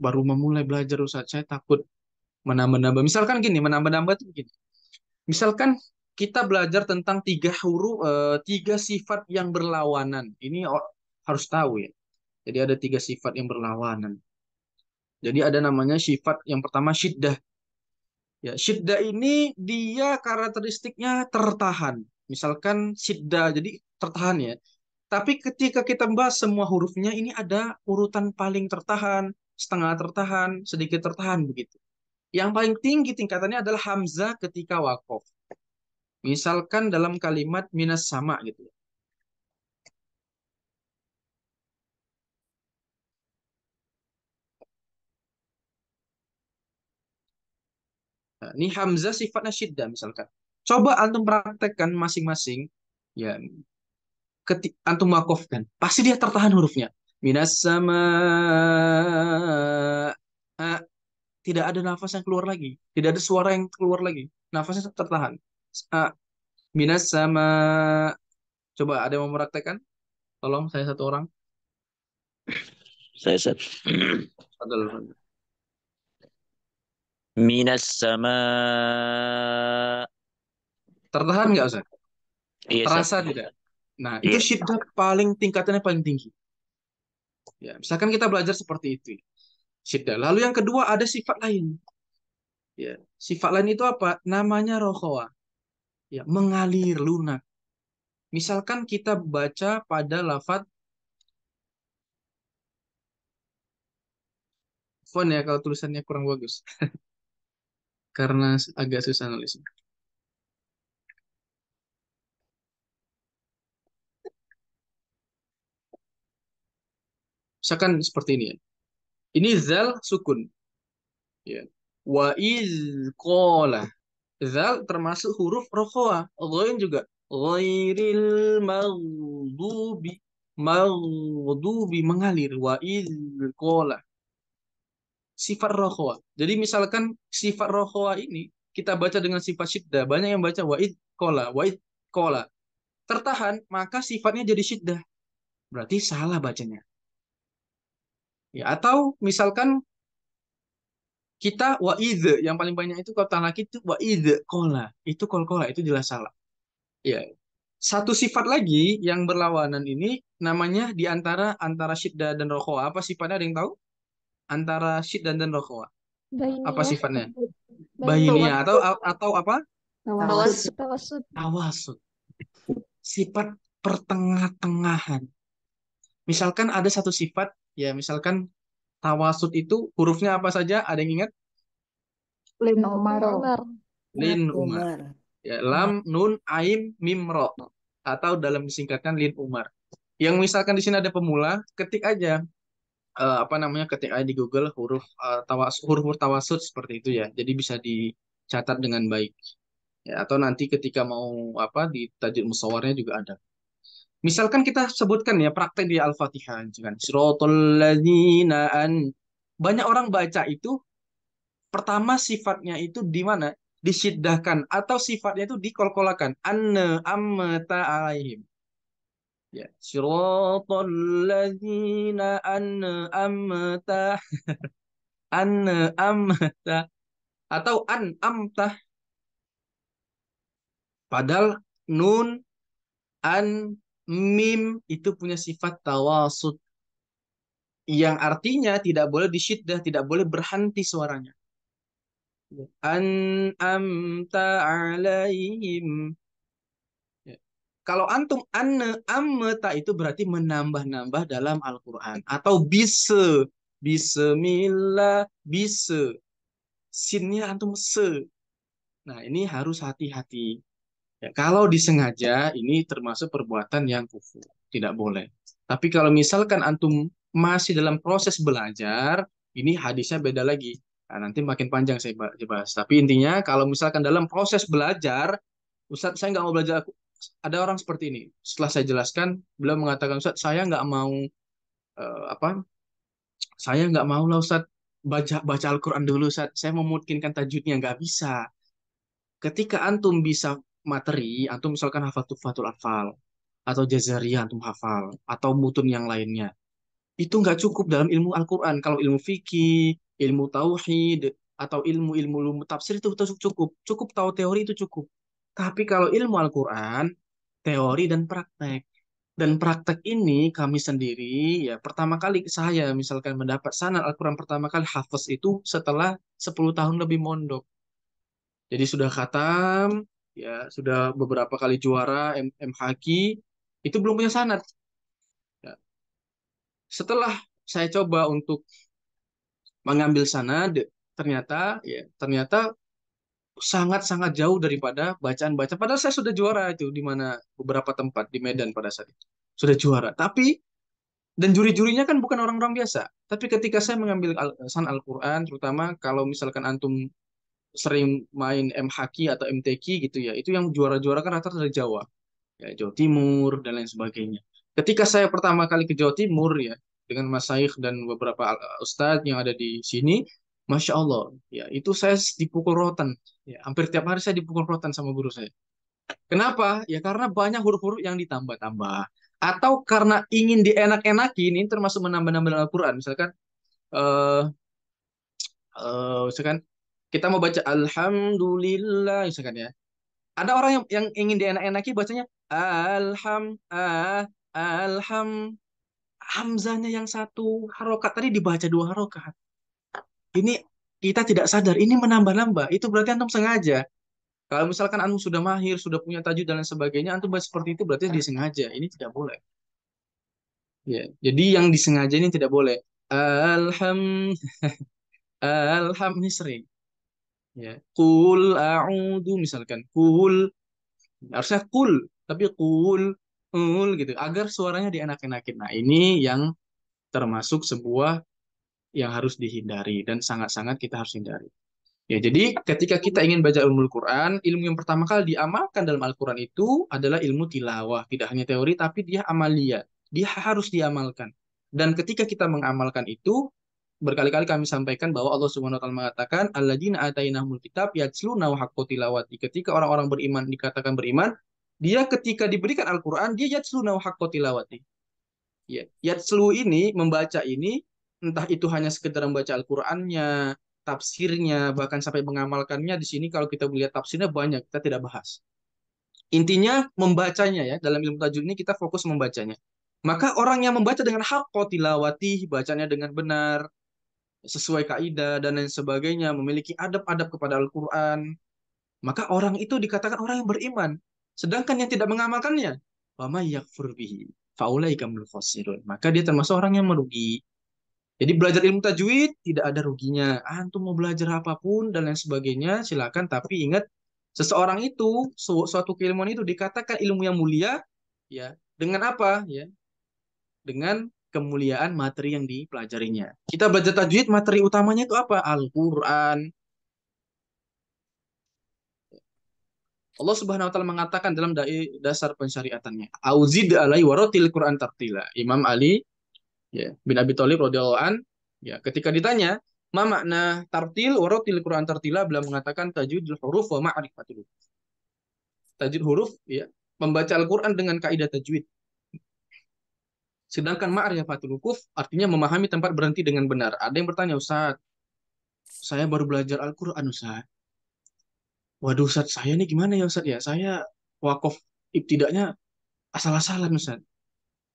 baru memulai belajar Ustaz, saya takut menambah-nambah. Misalkan gini, menambah-nambah itu begini. Misalkan kita belajar tentang tiga sifat yang berlawanan. Ini harus tahu ya. Jadi ada tiga sifat yang berlawanan. Jadi ada namanya sifat yang pertama syiddah. Ya, syiddah ini dia karakteristiknya tertahan. Misalkan syiddah, jadi tertahan ya. Tapi ketika kita membahas semua hurufnya, ini ada urutan paling tertahan, setengah tertahan, sedikit tertahan begitu. Yang paling tinggi tingkatannya adalah hamzah ketika wakof. Misalkan dalam kalimat minas sama gitu ya. Nah, ini hamzah sifatnya syiddah misalkan. Coba antum praktekkan masing-masing. Ya, antum wakofkan. Pasti dia tertahan hurufnya. Minas sama. Tidak ada nafas yang keluar lagi. Tidak ada suara yang keluar lagi. Nafasnya tertahan. Ah, minas sama. Coba ada yang mau mempraktekkan? Tolong saya satu orang. Saya set. Fadal, fadal. Minas sama. Tertahan nggak Ustaz? Iya, Set. Terasa tidak? Nah, itu Iya. syiddah paling tingkatannya paling tinggi. Ya, misalkan kita belajar seperti itu. Syiddah. Lalu yang kedua ada sifat lain. Ya, sifat lain itu apa? Namanya rohowa. Ya, mengalir lunak. Misalkan kita baca pada lafadz font ya kalau tulisannya kurang bagus karena agak susah nulisnya. Misalkan seperti ini ya. Ini zal sukun ya. Wa iz qala. Zal termasuk huruf rohoa. Ghain juga. Ghairil maghdubi. Maghdubi mengalir. Wa iz qala. Sifat rohoa. Jadi misalkan sifat rohoa ini kita baca dengan sifat syiddah. Banyak yang baca wa iz qala. Wa iz qala. Tertahan, maka sifatnya jadi syiddah. Berarti salah bacanya. Ya, atau misalkan kita wa'idh, yang paling banyak itu kata laki itu wa'idh, kola. Itu kol-kola, itu jelas salah. Ya. Satu sifat lagi yang berlawanan ini namanya di antara syiddah dan rokhwa. Apa sifatnya ada yang tahu? Antara syiddah dan rokhwa. Apa Bainiyah, sifatnya? bainiyah, Bayinia atau apa? tawasud, tawasud, Tawasud. Sifat pertengah-tengahan. Misalkan ada satu sifat, ya misalkan tawasud itu hurufnya apa saja? Ada yang ingat? lin umaro, Lin Umar. Ya, lam, nun, aim, mim, ro. Atau dalam disingkatkan lin Umar. Yang misalkan di sini ada pemula, ketik aja apa namanya ketik aja di Google huruf tawasud seperti itu ya. Jadi bisa dicatat dengan baik. Ya, atau nanti ketika mau apa di tajwid musyawarahnya juga ada. Misalkan kita sebutkan ya praktek di Al-Fatihah kan. Siratal ladzina banyak orang baca itu pertama sifatnya itu di mana? Disyiddahkan atau sifatnya itu dikolkolakan. Ammata alaihim. Ya, siratal ladzina amta amta atau amta padahal nun an mim itu punya sifat tawasud yang artinya tidak boleh disyiddah, tidak boleh berhenti suaranya. Amta alaihim. Ya. Kalau antum ammeta itu berarti menambah-nambah dalam Al-Quran. Atau bismillah, sinnya antum se. Nah ini harus hati-hati. Ya, kalau disengaja ini termasuk perbuatan yang kufur. Tidak boleh. Tapi kalau misalkan antum masih dalam proses belajar, ini hadisnya beda lagi. Nah, nanti makin panjang saya bahas. Tapi intinya kalau misalkan dalam proses belajar, Ustadz saya nggak mau belajar. Ada orang seperti ini. Setelah saya jelaskan, beliau mengatakan, Ustadz saya nggak mau apa? Saya nggak mau lah Ustadz baca baca Al-Quran dulu Ustadz. Saya memungkinkan tajwidnya nggak bisa. Ketika antum bisa materi, antum misalkan hafal Tuhfatul Atfal, atau Jazariyah antum hafal, atau mutun yang lainnya. Itu nggak cukup dalam ilmu Al-Quran. Kalau ilmu fikih, ilmu tauhid, atau ilmu tafsir itu cukup. Cukup tahu teori itu cukup. Tapi kalau ilmu Al-Quran, teori dan praktek. Dan praktek ini kami sendiri, ya pertama kali saya misalkan mendapat sanad Al-Quran pertama kali hafaz itu setelah 10 tahun lebih mondok. Jadi sudah khatam, ya sudah beberapa kali juara MHQ, itu belum punya sanad. Ya. Setelah saya coba untuk mengambil sanad, ternyata sangat-sangat jauh daripada bacaan-bacaan. Padahal saya sudah juara itu di mana beberapa tempat di Medan pada saat itu. Sudah juara. Tapi dan juri-jurinya kan bukan orang-orang biasa. Tapi ketika saya mengambil sanad Al-Quran, terutama kalau misalkan antum sering main MHQ atau MTQ gitu ya, itu yang juara-juara kan rata-rata dari Jawa. Ya, Jawa Timur dan lain sebagainya. Ketika saya pertama kali ke Jawa Timur ya dengan Mas Saikh dan beberapa ustadz yang ada di sini, Masya Allah, ya itu saya dipukul rotan. Ya, hampir tiap hari saya dipukul rotan sama guru saya. Kenapa? Ya karena banyak huruf-huruf yang ditambah-tambah. Atau karena ingin dienak-enakin, ini termasuk menambah-nambah dalam Al-Quran. Eh, misalkan kita mau baca Alhamdulillah, misalkan ya. Ada orang yang ingin dienak-enaki bacanya alham hamzanya yang satu harokat tadi dibaca dua harokat. Ini kita tidak sadar ini menambah-nambah. Itu berarti antum sengaja. Kalau misalkan antum sudah mahir, sudah punya tajwid dan lain sebagainya, antum baca seperti itu berarti disengaja. Ini tidak boleh. Ya, jadi yang disengaja ini tidak boleh. Alham alham ini sering. Ya, kul a'udhu misalkan kul harusnya kul tapi kul gitu agar suaranya dienak-enakin. Nah, ini yang termasuk sebuah yang harus dihindari dan sangat-sangat kita harus hindari. Ya, jadi ketika kita ingin baca ilmu Al-Quran, ilmu yang pertama kali diamalkan dalam Al-Quran itu adalah ilmu tilawah. Tidak hanya teori, tapi dia amalia. Dia harus diamalkan. Dan ketika kita mengamalkan itu, berkali-kali kami sampaikan bahwa Allah Subhanahu wa taala mengatakan alladzina atainahumul kitab yatsluna haqqa tilawati. Ketika orang-orang beriman dikatakan beriman, dia ketika diberikan Al-Qur'an dia yatsluna haqqa tilawati. Ya, yatslu ini membaca ini entah itu hanya sekedar membaca Al-Qur'annya, tafsirnya, bahkan sampai mengamalkannya di sini kalau kita melihat tafsirnya banyak, kita tidak bahas. Intinya membacanya ya, dalam ilmu tajwid ini kita fokus membacanya. Maka orang yang membaca dengan haqqa tilawati, bacanya dengan benar, sesuai kaidah dan lain sebagainya, memiliki adab-adab kepada Al-Quran, maka orang itu dikatakan orang yang beriman. Sedangkan yang tidak mengamalkannya, wama yakfur bihi, faulaika minal khasirun. Maka dia termasuk orang yang merugi. Jadi belajar ilmu tajwid tidak ada ruginya. Antum mau belajar apapun dan lain sebagainya, silakan. Tapi ingat, seseorang itu, suatu keilmuan itu dikatakan ilmu yang mulia, ya dengan apa? Ya dengan kemuliaan materi yang dipelajarinya. Kita belajar tajwid, materi utamanya itu apa? Al-Quran. Allah Subhanahu wa taala mengatakan dalam dasar pensyariatannya, "Auzid alai warotil Quran tartila." Imam Ali ya, bin Abi Thalib radhiyallahu an, ya, ketika ditanya, "Ma makna tartil warotil Quran tartila?" beliau mengatakan tajwidul huruf wa ma'rifatul huruf. Tajwid huruf ya, membaca Al-Quran dengan kaidah tajwid. Sedangkan ma'rifatul huruf artinya memahami tempat berhenti dengan benar. Ada yang bertanya, "Ustaz, saya baru belajar Al-Quran, Ustaz. Waduh, Ustaz, saya nih gimana ya, Ustaz ya? Saya wakaf ibtidaknya asal-asalan, Ustaz."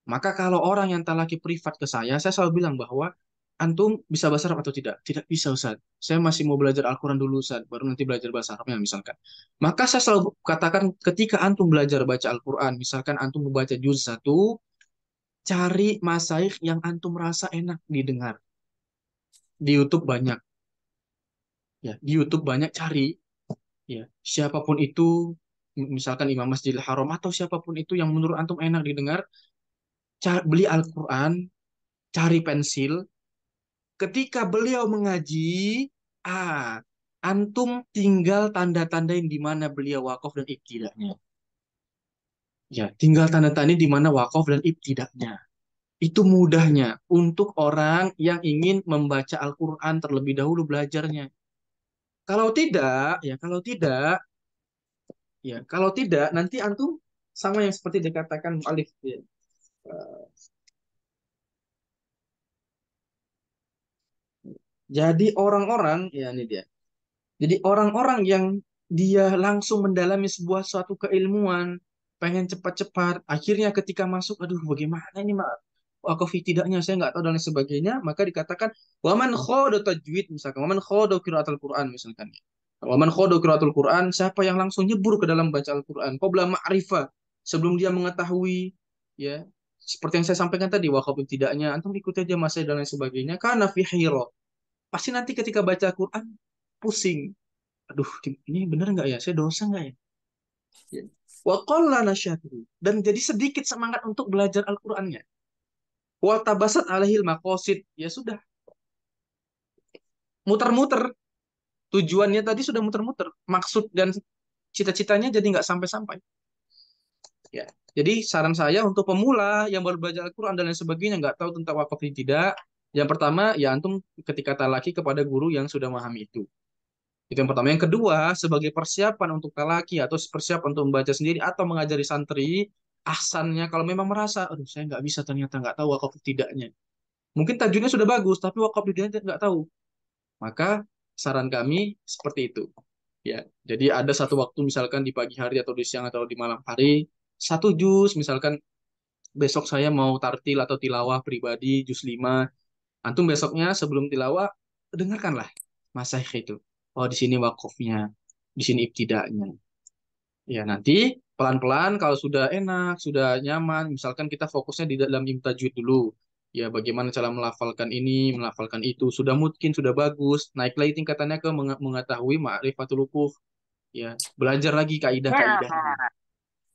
Maka kalau orang yang talaki privat ke saya selalu bilang bahwa antum bisa bahasa Arab atau tidak? Tidak bisa, Ustaz. Saya masih mau belajar Al-Quran dulu, Ustaz. Baru nanti belajar bahasa Arabnya, misalkan. Maka saya selalu katakan ketika antum belajar baca Al-Quran, misalkan antum membaca juz 1, cari masaih yang antum rasa enak didengar. Di YouTube banyak. Ya, di YouTube banyak cari. Ya, siapapun itu, misalkan Imam Masjidil Haram atau siapapun itu yang menurut antum enak didengar, beli Al-Quran, cari pensil. Ketika beliau mengaji, ah, antum tinggal tanda-tandain di mana beliau wakaf dan ibtidaknya. Ya, tinggal tanda-tandain di mana wakaf dan ibtidaknya. Itu mudahnya untuk orang yang ingin membaca Al-Quran terlebih dahulu belajarnya. Kalau tidak, ya kalau tidak nanti antum sama yang seperti dikatakan mu'alif ya. Jadi orang-orang ya ini dia. Jadi orang-orang yang dia langsung mendalami sebuah suatu keilmuan, pengen cepat-cepat, akhirnya ketika masuk, aduh bagaimana ini mak, wakaf tidaknya saya nggak tahu dan lain sebagainya, maka dikatakan waman khodo tajwid misalkan, waman khodo qiraatul Quran misalkan. Waman khodo qiraatul Quran, siapa yang langsung nyebur ke dalam baca Al-Quran, qabla ma'rifah, sebelum dia mengetahui ya, seperti yang saya sampaikan tadi, wakaf tidaknya, antum ikut aja masa dan lain sebagainya, karena fi hira. Pasti nanti ketika baca Quran pusing. Aduh, ini bener nggak ya? Saya dosa nggak ya? Ya. Wa qalla nasyatuhu. Dan jadi sedikit semangat untuk belajar Al-Qur'annya. Wa tabasat alaihil maqasid. Ya sudah, muter-muter. Tujuannya tadi sudah muter-muter. Maksud dan cita-citanya jadi nggak sampai-sampai. Ya. Jadi saran saya untuk pemula yang baru belajar Al-Quran dan lain sebagainya, nggak tahu tentang wakaf ini tidak. Yang pertama, ya antum ketika talaki kepada guru yang sudah memahami itu. Itu yang pertama. Yang kedua, sebagai persiapan untuk talaki atau persiapan untuk membaca sendiri atau mengajari santri, ahsannya kalau memang merasa, aduh saya nggak bisa ternyata nggak tahu wakaf tidaknya. Mungkin tajwidnya sudah bagus, tapi wakaf tidaknya nggak tahu. Maka saran kami seperti itu. Ya, jadi ada satu waktu misalkan di pagi hari atau di siang atau di malam hari, satu juz misalkan besok saya mau tartil atau tilawah pribadi juz 5. Antum besoknya sebelum tilawah dengarkanlah masaih itu. Oh, di sini wakofnya, di sini ibtidanya. Ya, nanti pelan-pelan kalau sudah enak, sudah nyaman, misalkan kita fokusnya di dalam ilmu tajwid dulu. Ya, bagaimana cara melafalkan ini, melafalkan itu, sudah mungkin sudah bagus. Naik lagi tingkatannya ke mengetahui ma'rifatul huruf. Ya, belajar lagi kaidah-kaidahnya.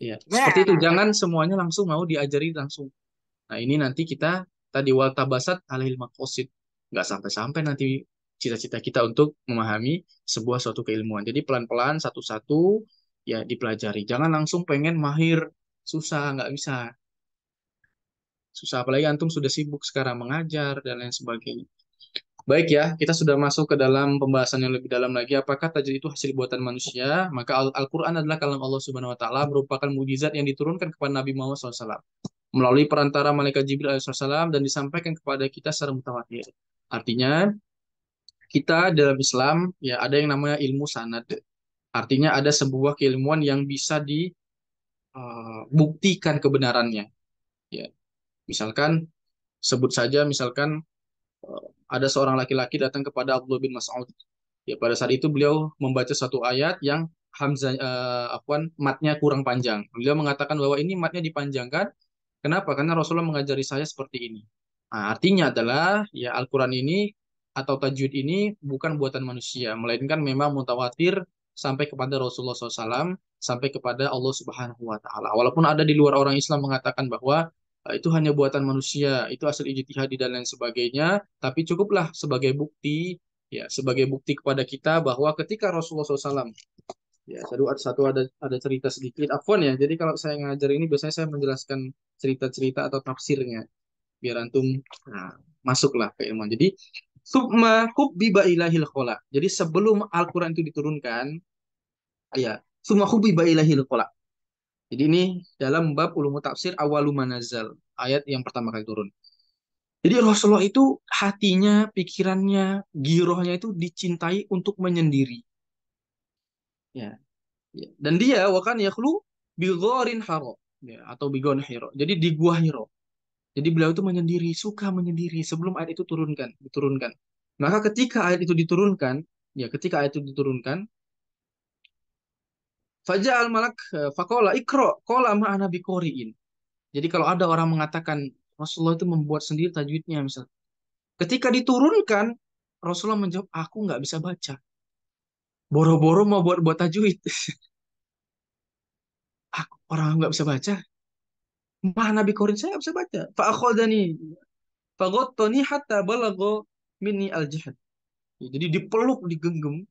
Ya, seperti itu. Jangan semuanya langsung mau diajari langsung. Nah, ini nanti kita tadi wal tabasat alil maqasid. Nggak sampai-sampai nanti cita-cita kita untuk memahami sebuah suatu keilmuan. Jadi pelan-pelan satu-satu ya dipelajari. Jangan langsung pengen mahir, susah, nggak bisa. Susah apalagi antum sudah sibuk sekarang mengajar dan lain sebagainya. Baik ya, kita sudah masuk ke dalam pembahasan yang lebih dalam lagi. Apakah tajwid itu hasil buatan manusia? Maka Al-Quran adalah kalam Allah Subhanahu Wa Taala, merupakan mukjizat yang diturunkan kepada Nabi Muhammad SAW melalui perantara malaikat Jibril alaihissalam dan disampaikan kepada kita secara mutawatir. Artinya, kita dalam Islam ya ada yang namanya ilmu sanad. Artinya ada sebuah keilmuan yang bisa dibuktikan kebenarannya. Ya, misalkan sebut saja misalkan ada seorang laki-laki datang kepada Abdullah bin Mas'ud. Ya, pada saat itu beliau membaca satu ayat yang hamzah matnya kurang panjang. Beliau mengatakan bahwa ini matnya dipanjangkan. Kenapa? Karena Rasulullah mengajari saya seperti ini. Nah, artinya adalah ya Al-Quran ini atau tajwid ini bukan buatan manusia, melainkan memang mutawatir sampai kepada Rasulullah SAW, sampai kepada Allah Subhanahu Wa Taala. Walaupun ada di luar orang Islam mengatakan bahwa itu hanya buatan manusia, itu hasil ijtihad dan lain sebagainya, tapi cukuplah sebagai bukti, ya sebagai bukti kepada kita bahwa ketika Rasulullah SAW, ya ada cerita sedikit, afwan ya. Jadi kalau saya ngajar ini biasanya saya menjelaskan cerita-cerita atau tafsirnya biar antum nah, masuklah ke ilmu. Jadi summa hubbiba ilahil khola. Jadi sebelum Al-Quran itu diturunkan, ya summa hubbiba ilahil khola. Jadi ini dalam bab ulumul tafsir awalu manazal, ayat yang pertama kali turun. Jadi Rasulullah itu hatinya, pikirannya, girohnya itu dicintai untuk menyendiri. Ya, ya. Dan dia wakan yakhlu bighorin haro, ya, atau bigon hiro. Jadi di gua Hiro. Jadi beliau itu menyendiri, suka menyendiri sebelum ayat itu diturunkan. Maka ketika ayat itu diturunkan, ya ketika ayat itu diturunkan, faja'al malak faqala ikra qala ma ana biqori'in. Jadi kalau ada orang mengatakan Rasulullah itu membuat sendiri tajwidnya misal. Ketika diturunkan, Rasulullah menjawab, aku nggak bisa baca. Boro-boro mau buat tajwid. Aku orang nggak bisa baca. Mana biqori'in saya nggak bisa baca. Fa'akhadani faghattani hatta balagha minni al-jahd. Jadi dipeluk, digenggam,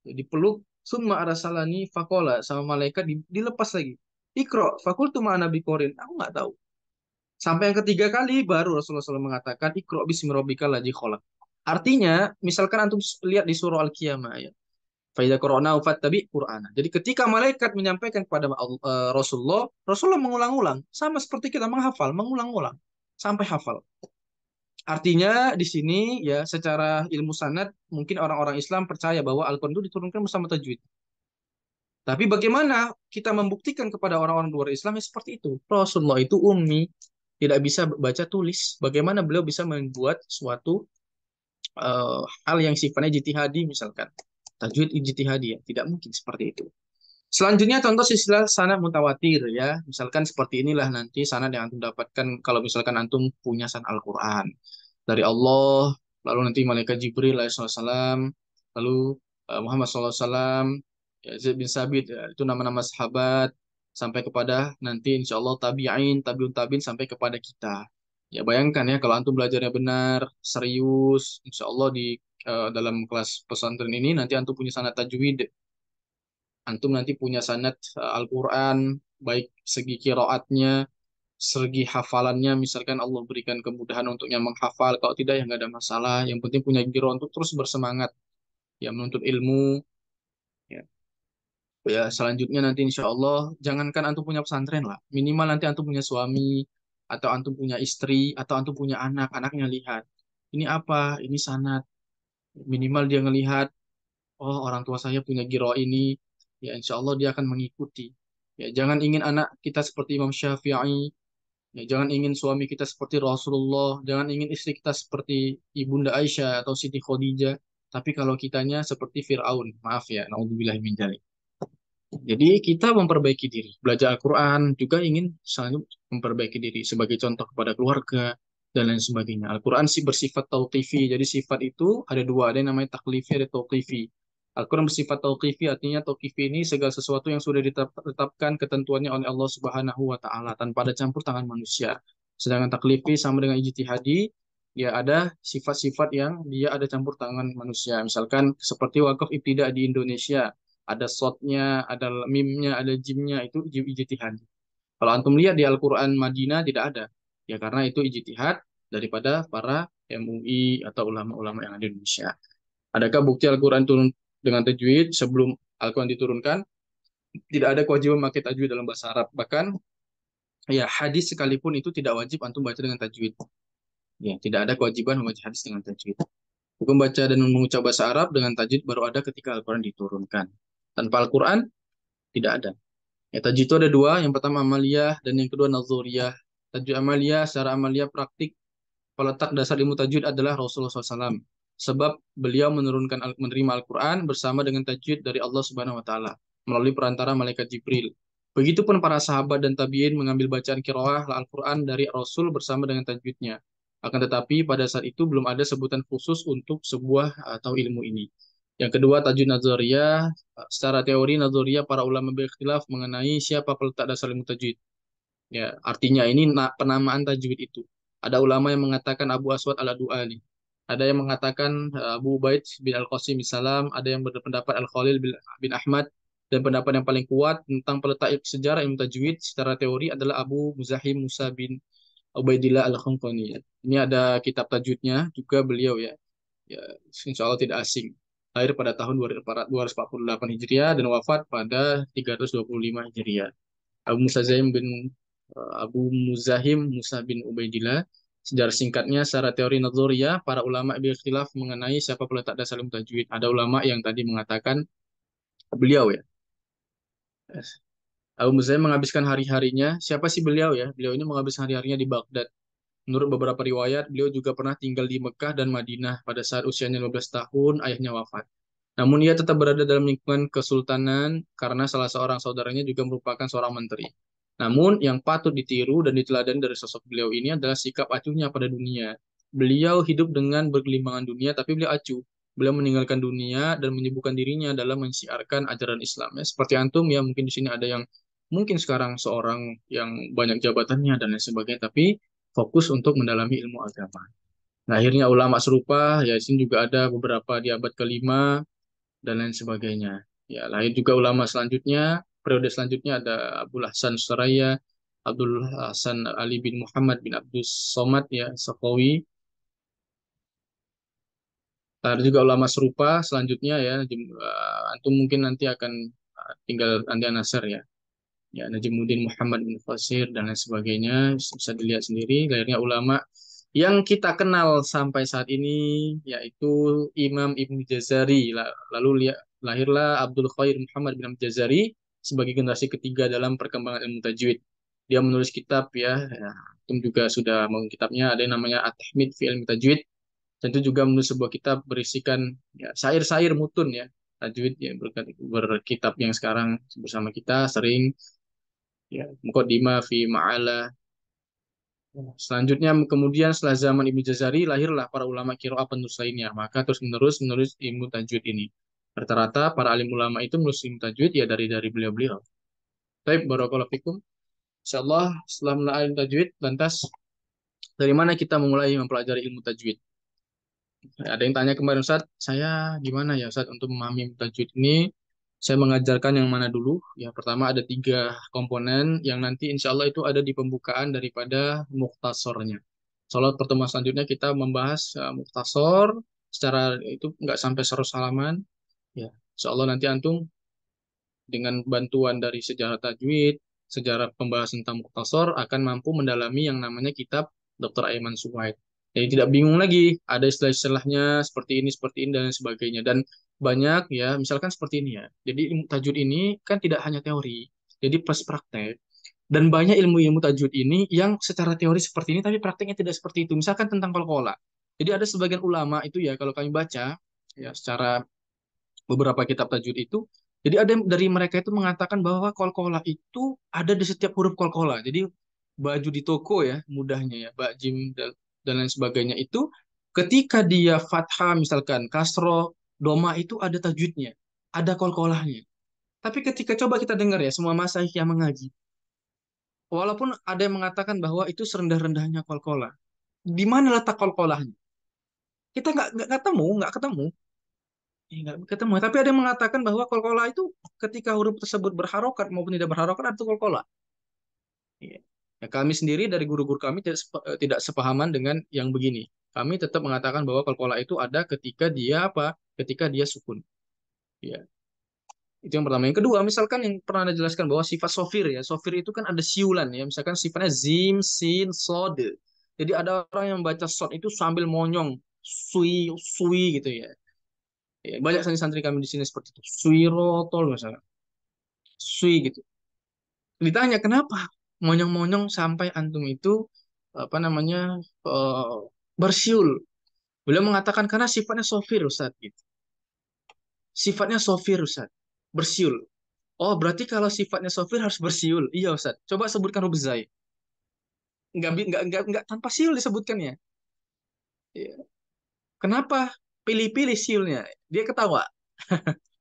ya, dipeluk. Summa arasalani fakola sama malaikat dilepas lagi. Ikro, fakultu ma'ana bikorin. Aku nggak tahu. Sampai yang ketiga kali baru Rasulullah SAW mengatakan ikro bismi rabbikal ladzi khalaq. Artinya, misalkan antum lihat di surah Al-Qiyamah ya. Fa idza qara'nahu fattabi' Qur'ana. Jadi ketika malaikat menyampaikan kepada Rasulullah, Rasulullah mengulang-ulang sama seperti kita menghafal, mengulang-ulang sampai hafal. Artinya di sini ya secara ilmu sanad mungkin orang-orang Islam percaya bahwa Al-Qur'an itu diturunkan bersama tajwid. Tapi bagaimana kita membuktikan kepada orang-orang luar Islam yang seperti itu? Rasulullah itu ummi, tidak bisa baca tulis. Bagaimana beliau bisa membuat suatu hal yang sifatnya ijtihadi misalkan. Tajwid ijtihadi ya, tidak mungkin seperti itu. Selanjutnya contoh istilah sanad mutawatir ya. Misalkan seperti inilah nanti sanad yang antum dapatkan kalau misalkan antum punya sanad Al-Qur'an dari Allah, lalu nanti malaikat Jibril alaihissalam, lalu Muhammad SAW, ya, Zaid bin Sabit, ya, itu nama-nama sahabat, sampai kepada nanti insya Allah tabi'in, tabi'un tabi'in, sampai kepada kita. Ya bayangkan ya kalau antum belajarnya benar, serius, insya Allah di dalam kelas pesantren ini nanti antum punya sanad tajwid, antum nanti punya sanad Al-Quran, baik segi kiroatnya, segi hafalannya, misalkan Allah berikan kemudahan untuknya menghafal, kalau tidak ya nggak ada masalah, yang penting punya giro untuk terus bersemangat, ya menuntut ilmu, ya. Ya, selanjutnya nanti insya Allah, jangankan antum punya pesantren lah, minimal nanti antum punya suami, atau antum punya istri, atau antum punya anak, anaknya lihat, ini apa, ini sanad, minimal dia ngelihat, oh orang tua saya punya giro ini, ya insya Allah dia akan mengikuti. Ya, jangan ingin anak kita seperti Imam Syafi'i, ya, jangan ingin suami kita seperti Rasulullah, jangan ingin istri kita seperti Ibunda Aisyah atau Siti Khadijah, tapi kalau kitanya seperti Fir'aun, maaf ya, naudzubillah min dzalik. Jadi kita memperbaiki diri, belajar Al-Quran juga ingin selalu memperbaiki diri sebagai contoh kepada keluarga dan lain sebagainya. Al-Quran sih bersifat tauqifi, jadi sifat itu ada dua, ada yang namanya taklifi, ada tauqifi. Al-Quran bersifat tauqifi, artinya tauqifi ini segala sesuatu yang sudah ditetapkan ketentuannya oleh Allah Subhanahu wa Ta'ala tanpa ada campur tangan manusia. Sedangkan taklifi sama dengan ijtihadi, ya ada sifat-sifat yang dia ada campur tangan manusia. Misalkan seperti wakaf ibtidah di Indonesia, ada shotnya, ada mimnya, ada jimnya, itu ijtihad. Kalau antum lihat di Al-Quran Madinah tidak ada. Ya karena itu ijtihad daripada para MUI atau ulama-ulama yang ada di Indonesia. Adakah bukti Al-Quran turun dengan tajwid sebelum Al-Quran diturunkan? Tidak ada kewajiban memakai tajwid dalam bahasa Arab. Bahkan ya hadis sekalipun itu tidak wajib antum baca dengan tajwid. Ya, tidak ada kewajiban membaca hadis dengan tajwid. Hukum baca dan mengucap bahasa Arab dengan tajwid baru ada ketika Al-Quran diturunkan. Tanpa Al-Quran tidak ada. Ya, tajwid itu ada dua, yang pertama amaliyah dan yang kedua nazuriyah. Tajwid amaliyah secara amaliyah praktik, peletak dasar ilmu tajwid adalah Rasulullah SAW. Sebab beliau menerima Al-Quran bersama dengan tajwid dari Allah Subhanahu Wa Taala melalui perantara malaikat Jibril. Begitupun para sahabat dan tabiin mengambil bacaan kiroah Al-Quran dari Rasul bersama dengan tajwidnya. Akan tetapi pada saat itu belum ada sebutan khusus untuk sebuah atau ilmu ini. Yang kedua, tajwid nazariyah. Secara teori nazariyah para ulama berkhilaf mengenai siapa peletak dasar ilmu tajwid. Ya, artinya ini penamaan tajwid itu. Ada ulama yang mengatakan Abu Aswad al-Du'ali. Ada yang mengatakan Abu Ubaid bin Al-Qasim salam, ada yang berpendapat Al-Khalil bin Ahmad, dan pendapat yang paling kuat tentang peletak sejarah ilmu tajwid secara teori adalah Abu Muzahim Musa bin Ubaidillah Al-Khamqani. Ini ada kitab tajwidnya juga beliau ya. Ya, insya Allah tidak asing. Lahir pada tahun 248 Hijriah dan wafat pada 325 Hijriah. Abu Muzahim Musa bin Ubaidillah. Sejarah singkatnya, secara teori nadzoriyah, para ulama berkhilaf mengenai siapa peletak dasar ilmu tajwid. Ada ulama yang tadi mengatakan beliau ya. Abu Muzahim menghabiskan hari-harinya. Siapa sih beliau ya? Beliau ini menghabiskan hari-harinya di Baghdad. Menurut beberapa riwayat, beliau juga pernah tinggal di Mekah dan Madinah pada saat usianya 15 tahun, ayahnya wafat. Namun ia tetap berada dalam lingkungan kesultanan karena salah seorang saudaranya juga merupakan seorang menteri. Namun yang patut ditiru dan diteladani dari sosok beliau ini adalah sikap acuhnya pada dunia. Beliau hidup dengan bergelimbangan dunia, tapi beliau acuh. Beliau meninggalkan dunia dan menyibukkan dirinya dalam mensiarkan ajaran Islam. Ya, seperti antum ya, mungkin di sini ada yang mungkin sekarang seorang yang banyak jabatannya dan lain sebagainya, tapi fokus untuk mendalami ilmu agama. Nah, akhirnya ulama serupa, ya di sini juga ada beberapa di abad kelima dan lain sebagainya. Ya, lahir juga ulama selanjutnya, periode selanjutnya ada Abdul Hasan Suraya, Abdul Hasan Ali bin Muhammad bin Abdus Somad ya, Safawi. Ada juga ulama serupa selanjutnya ya, antum mungkin nanti akan tinggal Andi Nasir ya. Ya, Najimuddin Muhammad bin Fasir dan lain sebagainya bisa dilihat sendiri lahirnya ulama yang kita kenal sampai saat ini yaitu Imam Ibnu Jazari. Lalu lahirlah Abdul Khair Muhammad bin Ahmad Jazari sebagai generasi ketiga dalam perkembangan ilmu tajwid. Dia menulis kitab ya, itu juga sudah mau kitabnya ada yang namanya At-Tahmid fi Ilmi Tajwid. Dan itu juga menulis sebuah kitab berisikan ya, syair-syair mutun ya tajwid ya berkitab yang sekarang bersama kita sering ya Muqaddimah fi Ma'ala. Selanjutnya kemudian setelah zaman Ibnu Jazari lahirlah para ulama qiraah penulis lainnya. Maka terus menulis ilmu tajwid ini. Rata-rata para alim ulama itu menulis ilmu tajwid ya dari beliau-beliau. Baik, barakallahu fikum. Insyaallah setelah mengenal ilmu tajwid, lantas dari mana kita memulai mempelajari ilmu tajwid? Ada yang tanya kemarin, Ustaz, saya gimana ya Ustaz untuk memahami ilmu tajwid ini? Saya mengajarkan yang mana dulu? Ya, pertama ada 3 komponen yang nanti insya Allah itu ada di pembukaan daripada mukhtasornya. Soal pertemuan selanjutnya kita membahas mukhtasor secara itu nggak sampai 100 halaman. Ya, insya Allah nanti antum dengan bantuan dari sejarah tajwid, sejarah pembahasan tentang mukhtasar akan mampu mendalami yang namanya kitab Dr. Aiman Suhaid. Jadi tidak bingung lagi, ada istilah-istilahnya seperti ini dan lain sebagainya. Dan banyak ya, misalkan seperti ini ya. Jadi ilmu tajwid ini kan tidak hanya teori, jadi plus praktek. Dan banyak ilmu-ilmu tajwid ini yang secara teori seperti ini, tapi prakteknya tidak seperti itu. Misalkan tentang qalqalah. Jadi ada sebagian ulama itu ya, kalau kami baca ya secara beberapa kitab tajwid itu. Jadi ada dari mereka itu mengatakan bahwa qalqalah itu ada di setiap huruf qalqalah. Jadi baju di toko ya, mudahnya ya, bakjim dan lain sebagainya itu ketika dia fathah misalkan kasro, doma itu ada tajwidnya, ada qalqalahnya. Tapi ketika coba kita dengar ya semua masyayikh yang mengaji, walaupun ada yang mengatakan bahwa itu serendah-rendahnya qalqalah. Di mana letak qalqalahnya? Kita nggak ketemu. Nggak ketemu. Tapi ada yang mengatakan bahwa qalqalah itu ketika huruf tersebut berharokat maupun tidak berharokat itu qalqalah. Iya. Ya, kami sendiri dari guru-guru kami tidak sepahaman dengan yang begini. Kami tetap mengatakan bahwa qalqalah itu ada ketika dia apa? Ketika dia sukun. Ya. Itu yang pertama. Yang kedua, misalkan yang pernah Anda jelaskan bahwa sifat sofir ya. Sofir itu kan ada siulan ya. Misalkan sifatnya zim, sin, sod. Jadi ada orang yang membaca sod itu sambil monyong, sui gitu ya. Ya, banyak santri-santri kami di sini seperti itu. Suirotol misalnya. Sui gitu. Ditanya kenapa monyong-monyong sampai antum itu apa namanya eh, bersiul. Beliau mengatakan karena sifatnya sofir Ustaz gitu. Sifatnya sofir Ustaz. Bersiul. Oh, berarti kalau sifatnya sofir harus bersiul. Iya Ustaz. Coba sebutkan huruf zai. Enggak tanpa siul disebutkannya. Iya. Kenapa pilih-pilih siulnya? Dia ketawa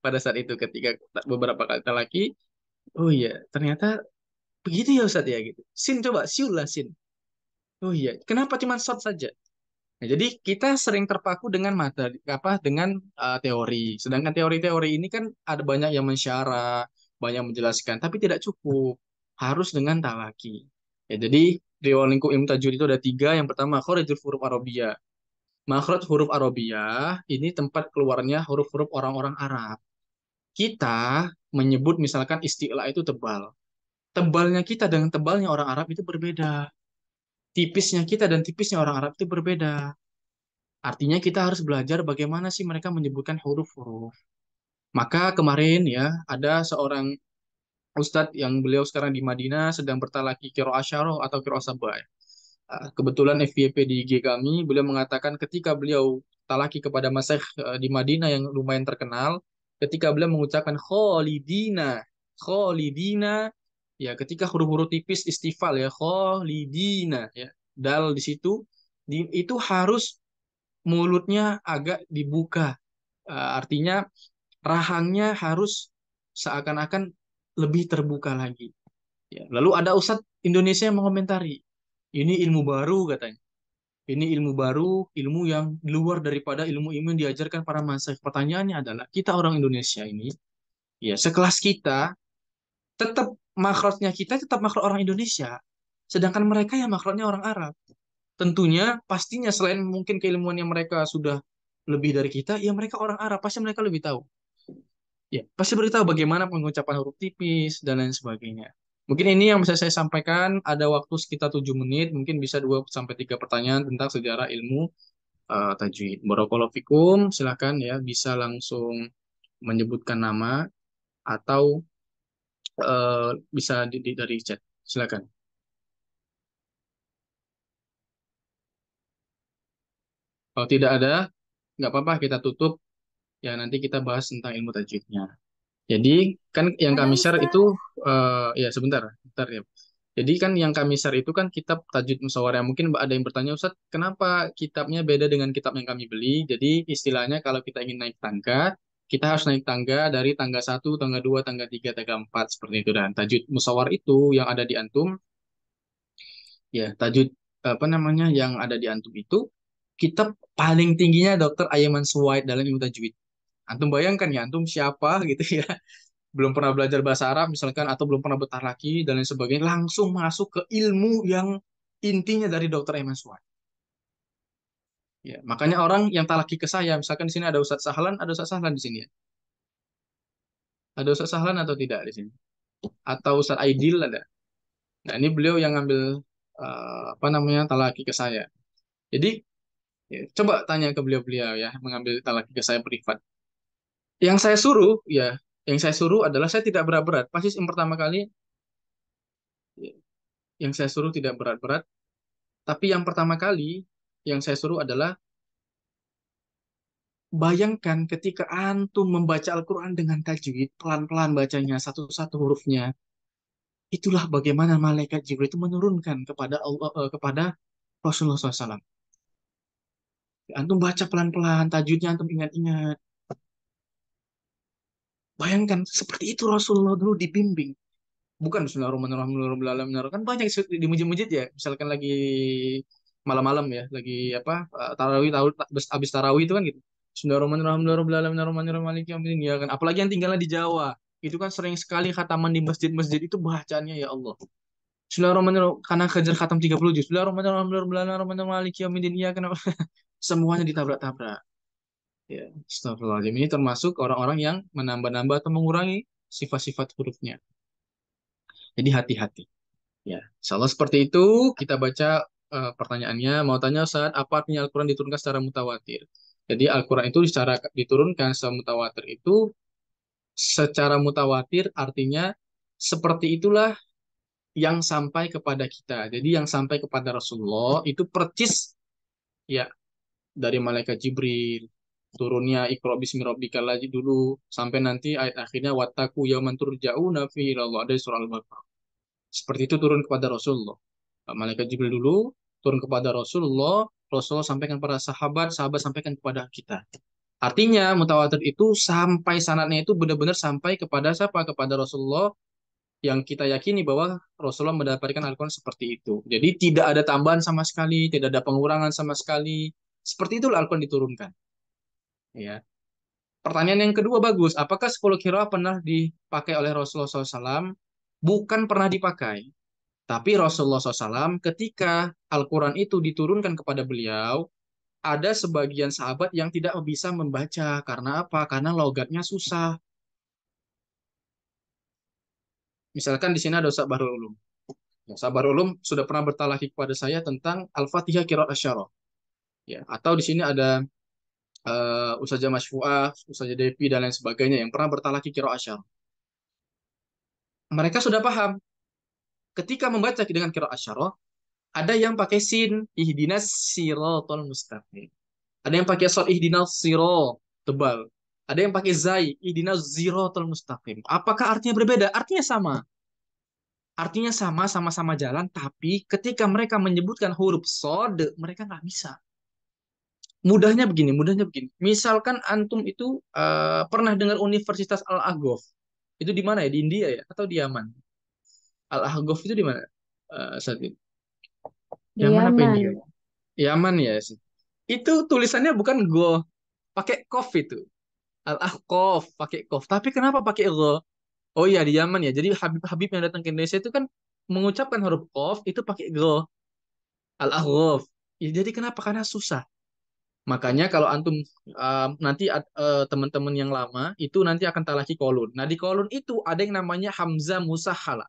pada saat itu ketika beberapa kata laki. Oh iya, ternyata begitu ya Ustaz ya gitu. Sin coba siul lah sin. Oh iya, kenapa cuma short saja? Nah, jadi kita sering terpaku dengan materi apa dengan teori. Sedangkan teori-teori ini kan ada banyak yang mensyarah, banyak menjelaskan, tapi tidak cukup. Harus dengan talaki. Ya, jadi riwayat lingkup ilmu tajwid itu ada 3. Yang pertama kharijul huruf Arabiyah. Makhraj huruf Arabiyah ini tempat keluarnya huruf-huruf orang-orang Arab. Kita menyebut misalkan istilah itu tebal. Tebalnya kita dengan tebalnya orang Arab itu berbeda. Tipisnya kita dan tipisnya orang Arab itu berbeda. Artinya kita harus belajar bagaimana sih mereka menyebutkan huruf-huruf. Maka kemarin ya ada seorang ustadz yang beliau sekarang di Madinah sedang bertalaki qiraah asyarah atau qiraah sabah. Kebetulan FYP di IG kami, beliau mengatakan ketika beliau talaki kepada masyayikh di Madinah yang lumayan terkenal, ketika beliau mengucapkan kholidina, kholidina, ya ketika huruf-huruf tipis istifal ya, kholidina, ya, dal di situ, itu harus mulutnya agak dibuka. Artinya rahangnya harus seakan-akan lebih terbuka lagi. Ya. Lalu ada Ustadz Indonesia yang mengomentari, ini ilmu baru katanya. Ini ilmu baru, ilmu yang di luar daripada ilmu-ilmu yang diajarkan para masyayikh. Pertanyaannya adalah, kita orang Indonesia ini, ya sekelas kita, tetap makhrajnya kita tetap makhraj orang Indonesia. Sedangkan mereka yang makhrajnya orang Arab. Tentunya, pastinya selain mungkin keilmuan yang mereka sudah lebih dari kita, ya mereka orang Arab, pasti mereka lebih tahu. Ya, pasti beritahu bagaimana pengucapan huruf tipis dan lain sebagainya. Mungkin ini yang bisa saya sampaikan. Ada waktu sekitar 7 menit, mungkin bisa 2 sampai 3 pertanyaan tentang sejarah ilmu tajwid. Barakallahu fikum, silakan ya bisa langsung menyebutkan nama atau bisa dari chat. Silakan. Kalau tidak ada, nggak apa-apa kita tutup. Ya nanti kita bahas tentang ilmu tajwidnya. Jadi kan yang Ada kami share Ustaz. itu ya sebentar ya. Jadi kan yang kami share itu kan kitab Tajwid Musyawarah. Mungkin ada yang bertanya, Ustaz, kenapa kitabnya beda dengan kitab yang kami beli? Jadi istilahnya kalau kita ingin naik tangga, kita harus naik tangga dari tangga 1, tangga 2, tangga 3, tangga 4 seperti itu. Dan Tajwid Musyawarah itu yang ada di Antum, ya Tajwid apa namanya yang ada di Antum itu kitab paling tingginya Dr. Ayman Suwaid dalam ilmu tajwid. Antum bayangkan ya, antum siapa gitu ya, belum pernah belajar bahasa Arab misalkan atau belum pernah bertarlaki dan lain sebagainya, langsung masuk ke ilmu yang intinya dari Dr. Ayman Suwaid. Ya, makanya orang yang talaki ke saya, misalkan di sini ada Ustadz Sahlan, ada Ustadz Sahlan di sini ya. Ada Ustadz Sahlan atau tidak di sini? Atau Ustadz Aidil ada. Nah, ini beliau yang ngambil apa namanya talaki ke saya. Jadi ya, coba tanya ke beliau-beliau ya, mengambil talaki ke saya privat. Yang saya suruh ya, yang saya suruh adalah saya tidak berat-berat. Pasti yang pertama kali ya, yang saya suruh tidak berat-berat. Tapi yang pertama kali yang saya suruh adalah bayangkan ketika antum membaca Al-Quran dengan tajwid, pelan-pelan bacanya satu-satu hurufnya. Itulah bagaimana malaikat Jibril itu menurunkan kepada Allah, kepada Rasulullah SAW. Antum baca pelan-pelan, tajwidnya antum ingat-ingat. Bayangkan seperti itu Rasulullah dulu dibimbing. Bukan Bismillahirrahmanirrahim. Kan banyak di masjid-masjid ya. Misalkan lagi malam-malam ya, lagi apa tarawih, habis tarawih itu kan gitu. Bismillahirrahmanirrahim. Ya kan. Apalagi yang tinggalnya di Jawa, itu kan sering sekali khataman di masjid-masjid itu bacaannya ya Allah. Bismillahirrahmanirrahim. Karena kejar khatam 30 juz. Bismillahirrahmanirrahim. Ya kenapa? Semuanya ditabrak-tabrak. Ya, astagfirullahaladzim. Ini termasuk orang-orang yang menambah-nambah atau mengurangi sifat-sifat hurufnya. Jadi hati-hati. Ya, insya Allah seperti itu. Kita baca pertanyaannya. Mau tanya saat apa artinya Al-Quran diturunkan secara mutawatir? Jadi Al-Quran itu secara diturunkan secara mutawatir itu secara mutawatir artinya seperti itulah yang sampai kepada kita. Jadi yang sampai kepada Rasulullah itu percis ya dari malaikat Jibril turunnya Iqra bismi rabbikal ladzi dulu sampai nanti ayat akhirnya wattaqu yauman turja'una fihi ilallah dari surah Al-Baqarah. Seperti itu turun kepada Rasulullah. Malaikat Jibril dulu turun kepada Rasulullah, Rasulullah sampaikan kepada sahabat, sahabat sampaikan kepada kita. Artinya mutawatir itu sampai sanadnya itu benar-benar sampai kepada siapa? Kepada Rasulullah yang kita yakini bahwa Rasulullah mendapatkan Al-Quran seperti itu. Jadi tidak ada tambahan sama sekali, tidak ada pengurangan sama sekali. Seperti itulah Al-Quran diturunkan. Ya. Pertanyaan yang kedua bagus. Apakah 10 qiraah pernah dipakai oleh Rasulullah SAW? Bukan pernah dipakai. Tapi Rasulullah SAW ketika Al-Quran itu diturunkan kepada beliau, ada sebagian sahabat yang tidak bisa membaca. Karena apa? Karena logatnya susah. Misalkan di sini ada Ustaz Bahrul Ulum. Ya, Ustaz Bahrul Ulum sudah pernah bertalaki kepada saya tentang Al-Fatihah Qiraat Asyarah. Ya, atau di sini ada Ustazah Masyfu'ah, Ustazah Devi, dan lain sebagainya yang pernah bertalaki Qiraat Asyarah. Mereka sudah paham. Ketika membaca dengan Qiraat Asyarah, ada yang pakai sin, ihdinas siratal mustaqim. Ada yang pakai shad ihdinas siro tebal. Ada yang pakai zai ihdinas siratal mustaqim. Apakah artinya berbeda? Artinya sama. Artinya sama, sama-sama jalan, tapi ketika mereka menyebutkan huruf shad, mereka nggak bisa. Mudahnya begini. Misalkan antum itu pernah dengar Universitas Al-Aghof. Itu di mana ya? Di India ya? Atau di Yaman? Al-Aghof itu di mana? Saat itu. Di Yaman apa Yaman. India? Yaman ya. Itu tulisannya bukan go, pakai kof itu. Al-Ahqaf pakai kof. Tapi kenapa pakai go? Oh iya di Yaman ya. Jadi Habib-Habib yang datang ke Indonesia itu kan mengucapkan huruf kof itu pakai go. Al-Ahqaf. Ya, jadi kenapa? Karena susah. Makanya kalau antum nanti teman-teman yang lama itu nanti akan talaki kolun. Nah, di kolun itu ada yang namanya hamzah musahala.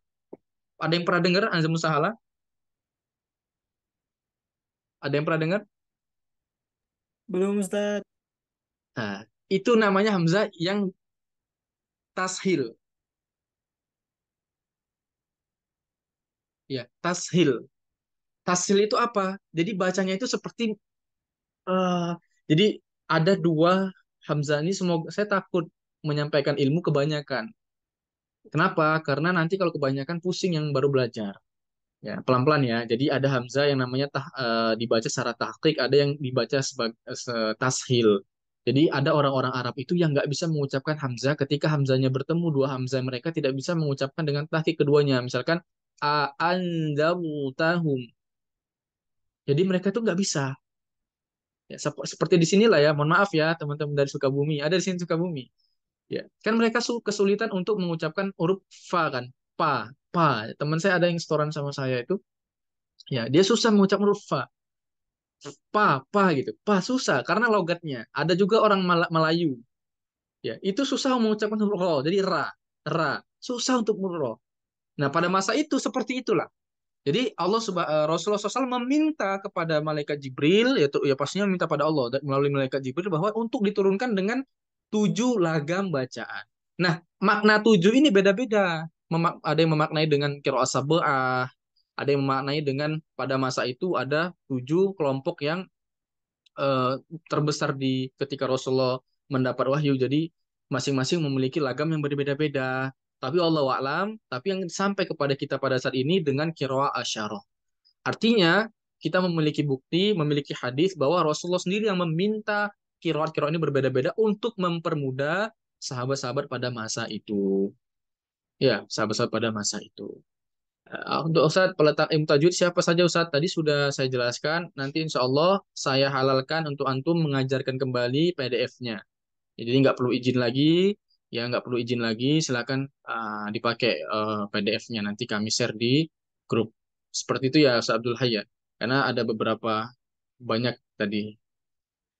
Ada yang pernah dengar hamzah musahala? Ada yang pernah dengar? Belum Ustaz. Nah, itu namanya hamzah yang tashil. Ya, tashil. Tashil itu apa? Jadi bacanya itu seperti eh, jadi ada dua hamzah ini, semoga saya takut menyampaikan ilmu kebanyakan. Kenapa? Karena nanti kalau kebanyakan pusing yang baru belajar. Ya, pelan-pelan ya. Jadi ada hamzah yang namanya dibaca secara tahqiq, ada yang dibaca sebagai tashil. Jadi ada orang-orang Arab itu yang nggak bisa mengucapkan hamzah ketika hamzahnya bertemu dua hamzah, mereka tidak bisa mengucapkan dengan tahqiq keduanya. Misalkan a anzaltahum. Jadi mereka tuh nggak bisa. Ya, seperti di sinilah ya. Mohon maaf ya teman-teman dari Sukabumi. Ada di sini Sukabumi. Ya, kan mereka kesulitan untuk mengucapkan huruf fa kan. Pa. Teman saya ada yang setoran sama saya itu. Ya, dia susah mengucapkan huruf fa. Pa gitu. Pa susah karena logatnya. Ada juga orang Melayu. Ya, itu susah mengucapkan huruf ro. Jadi ra. Susah untuk huruf ro. Nah, pada masa itu seperti itulah. Jadi Rasulullah SAW meminta kepada malaikat Jibril, yaitu ya pastinya meminta pada Allah melalui malaikat Jibril bahwa untuk diturunkan dengan 7 lagam bacaan. Nah, makna 7 ini beda-beda. Ada yang memaknai dengan qiraat sab'ah, ada yang memaknai dengan pada masa itu ada 7 kelompok yang eh, terbesar di ketika Rasulullah mendapat wahyu. Jadi masing-masing memiliki lagam yang berbeda-beda. Tapi Allah alam, tapi yang sampai kepada kita pada saat ini dengan qiraah asyarah. Artinya kita memiliki bukti, memiliki hadis bahwa Rasulullah sendiri yang meminta qiraat-qiraat ini berbeda-beda untuk mempermudah sahabat-sahabat pada masa itu. Ya, sahabat-sahabat pada masa itu. Untuk Ustadz, peletak ilmu tajwid siapa saja Ustadz? Tadi sudah saya jelaskan. Nanti insya Allah saya halalkan untuk antum mengajarkan kembali PDF-nya. Jadi nggak perlu izin lagi, ya nggak perlu izin lagi. Silakan dipakai PDF-nya. Nanti kami share di grup. Seperti itu ya Ustadz Abdul Hayy ya. Karena ada beberapa banyak tadi.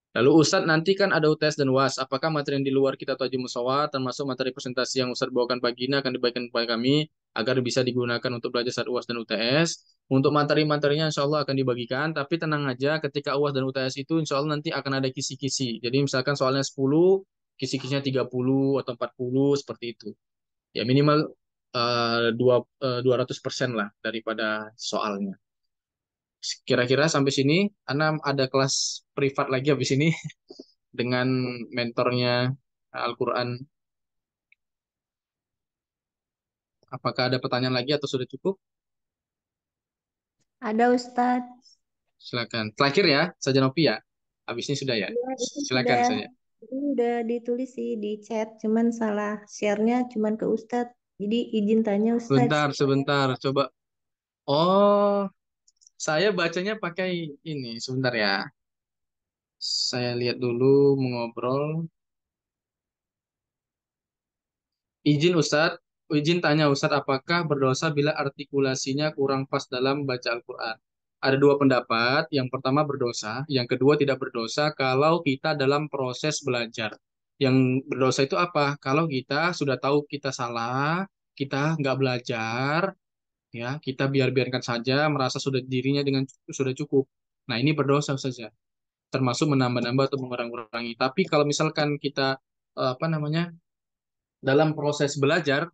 Lalu Ustadz nanti kan ada UTS dan UAS. Apakah materi yang di luar kita atau musawa termasuk materi presentasi yang Ustadz bawakan pagi ini akan dibagikan kepada kami agar bisa digunakan untuk belajar saat UAS dan UTS. Untuk materi-materinya insya Allah akan dibagikan, tapi tenang aja ketika UAS dan UTS itu insya Allah nanti akan ada kisi-kisi. Jadi misalkan soalnya 10, kisi-kisinya 30 atau 40 seperti itu. Ya minimal 200% lah daripada soalnya. Kira-kira sampai sini, Ana ada kelas privat lagi habis ini dengan mentornya Al-Quran. Apakah ada pertanyaan lagi atau sudah cukup? Ada Ustadz. Silakan. Terakhir ya, saja Nopi ya. Habis ini sudah ya. Ya, itu Silakan saja. ini udah ditulis sih di chat, cuman salah share-nya cuman ke Ustadz. Jadi izin tanya Ustadz. Sebentar. Coba. Oh, saya bacanya pakai ini. Sebentar ya. Saya lihat dulu mengobrol. Izin tanya Ustadz, apakah berdosa bila artikulasinya kurang pas dalam baca Al-Quran? Ada dua pendapat. Yang pertama berdosa, yang kedua tidak berdosa kalau kita dalam proses belajar. Yang berdosa itu apa? Kalau kita sudah tahu kita salah, kita nggak belajar, ya kita biarkan saja, merasa sudah dirinya dengan sudah cukup. Nah ini berdosa saja, termasuk menambah-nambah atau mengurangi. Tapi kalau misalkan kita apa namanya dalam proses belajar,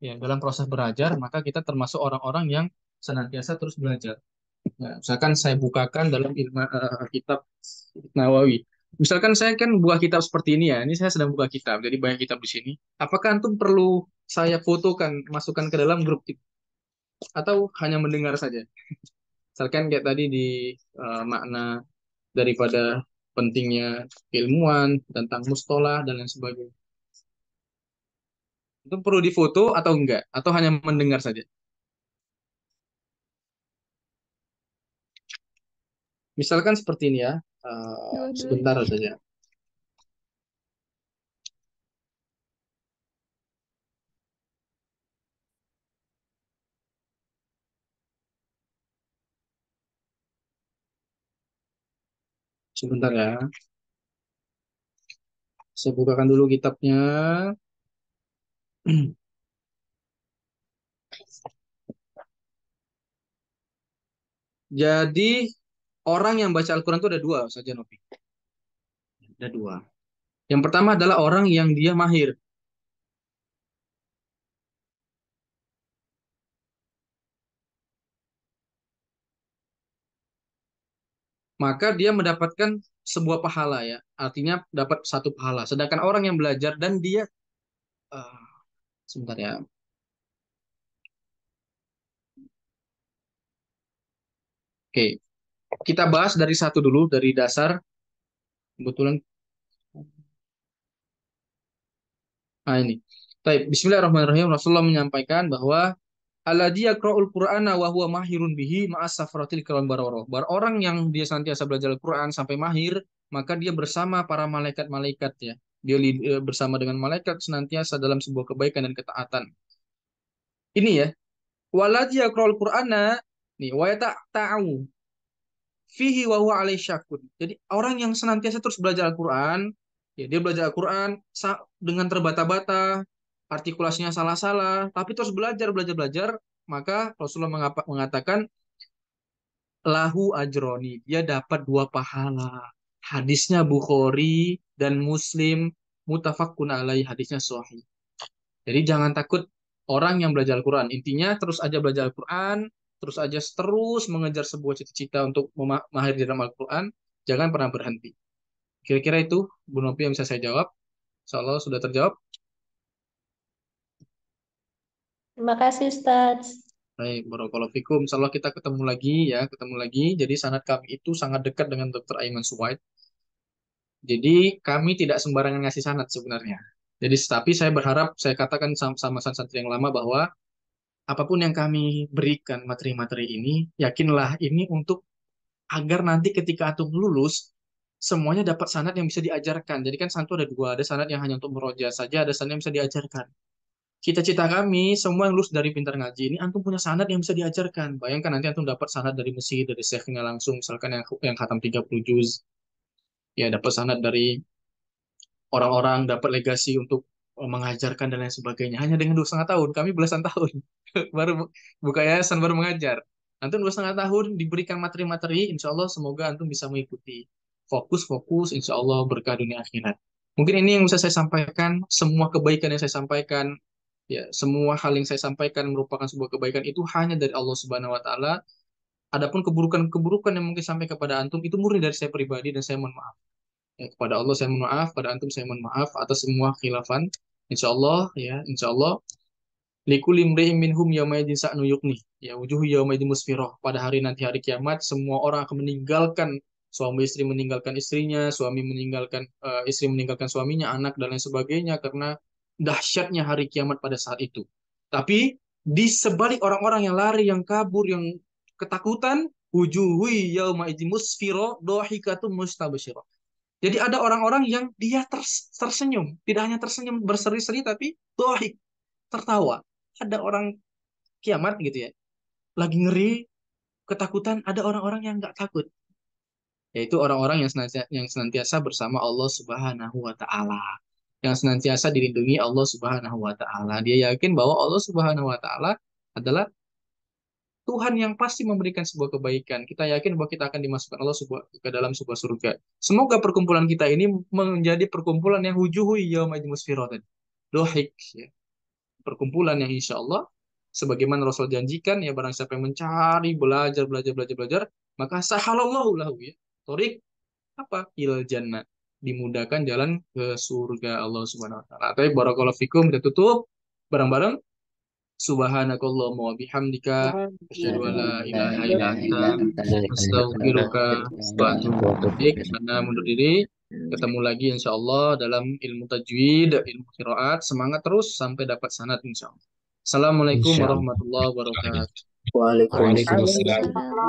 ya, dalam proses belajar, maka kita termasuk orang-orang yang senantiasa terus belajar. Nah, misalkan saya bukakan dalam kitab Nawawi. Misalkan saya kan buka kitab seperti ini ya, ini saya sedang buka kitab, jadi banyak kitab di sini. Apakah antum perlu saya fotokan, masukkan ke dalam grup itu? Atau hanya mendengar saja? Misalkan kayak tadi di makna daripada pentingnya keilmuan, tentang mustolah, dan lain sebagainya. Itu perlu difoto atau enggak? Atau hanya mendengar saja? Misalkan seperti ini ya, Dua-duanya. sebentar saja. Sebentar ya. Saya bukakan dulu kitabnya. Jadi orang yang baca Al-Quran itu ada dua saja, Novi. Ada dua. Yang pertama adalah orang yang dia mahir. Maka dia mendapatkan sebuah pahala ya. Artinya dapat satu pahala. Sedangkan orang yang belajar dan dia eh, sebentar ya. Oke, kita bahas dari satu dulu dari dasar. Kebetulan ini. Baik, Bismillahirrahmanirrahim. Rasulullah menyampaikan bahwa alladzi yaqra'ul Qur'ana wa huwa mahirun bihi ma'as safaratil kiram bararah. Orang yang dia senantiasa belajar Al-Qur'an sampai mahir, maka dia bersama para malaikat-malaikat ya. Dia bersama dengan malaikat senantiasa dalam sebuah kebaikan dan ketaatan. Ini ya, waladzi yaqra'ul Qur'ana nih wa yata'u fihi wa huwa alaihi syakun. Jadi orang yang senantiasa terus belajar Al-Qur'an, ya dia belajar Al-Qur'an dengan terbata-bata, artikulasinya salah-salah, tapi terus belajar belajar belajar, maka Rasulullah mengatakan lahu ajroni, dia dapat dua pahala. Hadisnya Bukhari dan Muslim, mutafakun alaih, hadisnya sahih. Jadi jangan takut orang yang belajar Al-Quran. Intinya terus aja belajar Al-Quran, terus mengejar sebuah cita-cita untuk mahir di dalam Al-Quran. Jangan pernah berhenti. Kira-kira itu, Bu Nopi yang bisa saya jawab. Insya Allah sudah terjawab. Terima kasih Ustadz. Baik, barakallahu fikum. Insya Allah kita ketemu lagi ya, ketemu lagi. Jadi sanad kami itu sangat dekat dengan Dr. Aiman Suwaid. Jadi kami tidak sembarangan ngasih sanad sebenarnya. Jadi tapi saya berharap, saya katakan sama santri yang lama bahwa apapun yang kami berikan materi-materi ini, yakinlah ini untuk agar nanti ketika antum lulus, semuanya dapat sanad yang bisa diajarkan. Jadi kan santu ada dua, ada sanad yang hanya untuk meroja saja, ada sanad yang bisa diajarkan. Cita-cita kami, semua yang lulus dari pintar ngaji ini, antum punya sanad yang bisa diajarkan. Bayangkan nanti antum dapat sanad dari Mesir, dari syekhnya langsung, misalkan yang khatam 30 juz, ya dapat sanad dari orang-orang, dapat legasi untuk mengajarkan dan lain sebagainya. Hanya dengan 2,5 tahun, kami belasan tahun baru buka yayasan, baru mengajar. Antum 2,5 tahun diberikan materi-materi, insya Allah semoga antum bisa mengikuti. Fokus-fokus, insya Allah berkah dunia akhirat. Mungkin ini yang bisa saya sampaikan. Semua kebaikan yang saya sampaikan, ya semua hal yang saya sampaikan merupakan sebuah kebaikan itu hanya dari Allah Subhanahu Wa Taala. Adapun keburukan-keburukan yang mungkin sampai kepada antum itu murni dari saya pribadi dan saya mohon maaf. Ya, kepada Allah saya mohon maaf, pada antum saya mohon maaf atas semua khilafan. Insya Allah ya, insya Allah likulli imri'in minhum yaumaidin sa'nu yughni. Ya wujuhu yaumaidin musfirah. Pada hari nanti hari kiamat semua orang akan meninggalkan, suami istri meninggalkan istrinya, suami meninggalkan istri meninggalkan suaminya, anak dan lain sebagainya karena dahsyatnya hari kiamat pada saat itu. Tapi di sebalik orang-orang yang lari, yang kabur, yang ketakutan, wujuhu yaumaidin musfirah dhahikatun mustabsyirah. Jadi ada orang-orang yang dia tersenyum, tidak hanya tersenyum berseri-seri tapi dohik, tertawa. Ada orang kiamat gitu ya, lagi ngeri, ketakutan, ada orang-orang yang nggak takut. Yaitu orang-orang yang senantiasa bersama Allah Subhanahu wa taala. Yang senantiasa dilindungi Allah Subhanahu wa taala. Dia yakin bahwa Allah Subhanahu wa taala adalah Tuhan yang pasti memberikan sebuah kebaikan. Kita yakin bahwa kita akan dimasukkan Allah ke dalam sebuah surga. Semoga perkumpulan kita ini menjadi perkumpulan yang wujuhu yauma'idin musfirah. Dohik, ya. Perkumpulan yang insya Allah sebagaimana Rasul janjikan ya, barang siapa yang mencari belajar maka sahalallahu lahu ya torik apa il jannah, dimudahkan jalan ke surga Allah Subhanahu wa taala. Tapi barakallahu fikum, kita tutup bareng-bareng. Subhanakallahumma wa bihamdika asyhadu an la ilaha illa anta astaghfiruka wa atubu ilaik. Karena mundur diri, ketemu lagi insyaallah dalam ilmu tajwid, ilmu qiraat. Semangat terus sampai dapat sanad insyaallah. Assalamualaikum Insya Allah. warahmatullahi wabarakatuh. Waalaikumsalam. Waalaikumsalam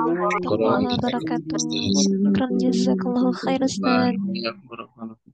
warahmatullahi wabarakatuh. Syukran jazakallahu khair Ustaz. Ya, barakallahu.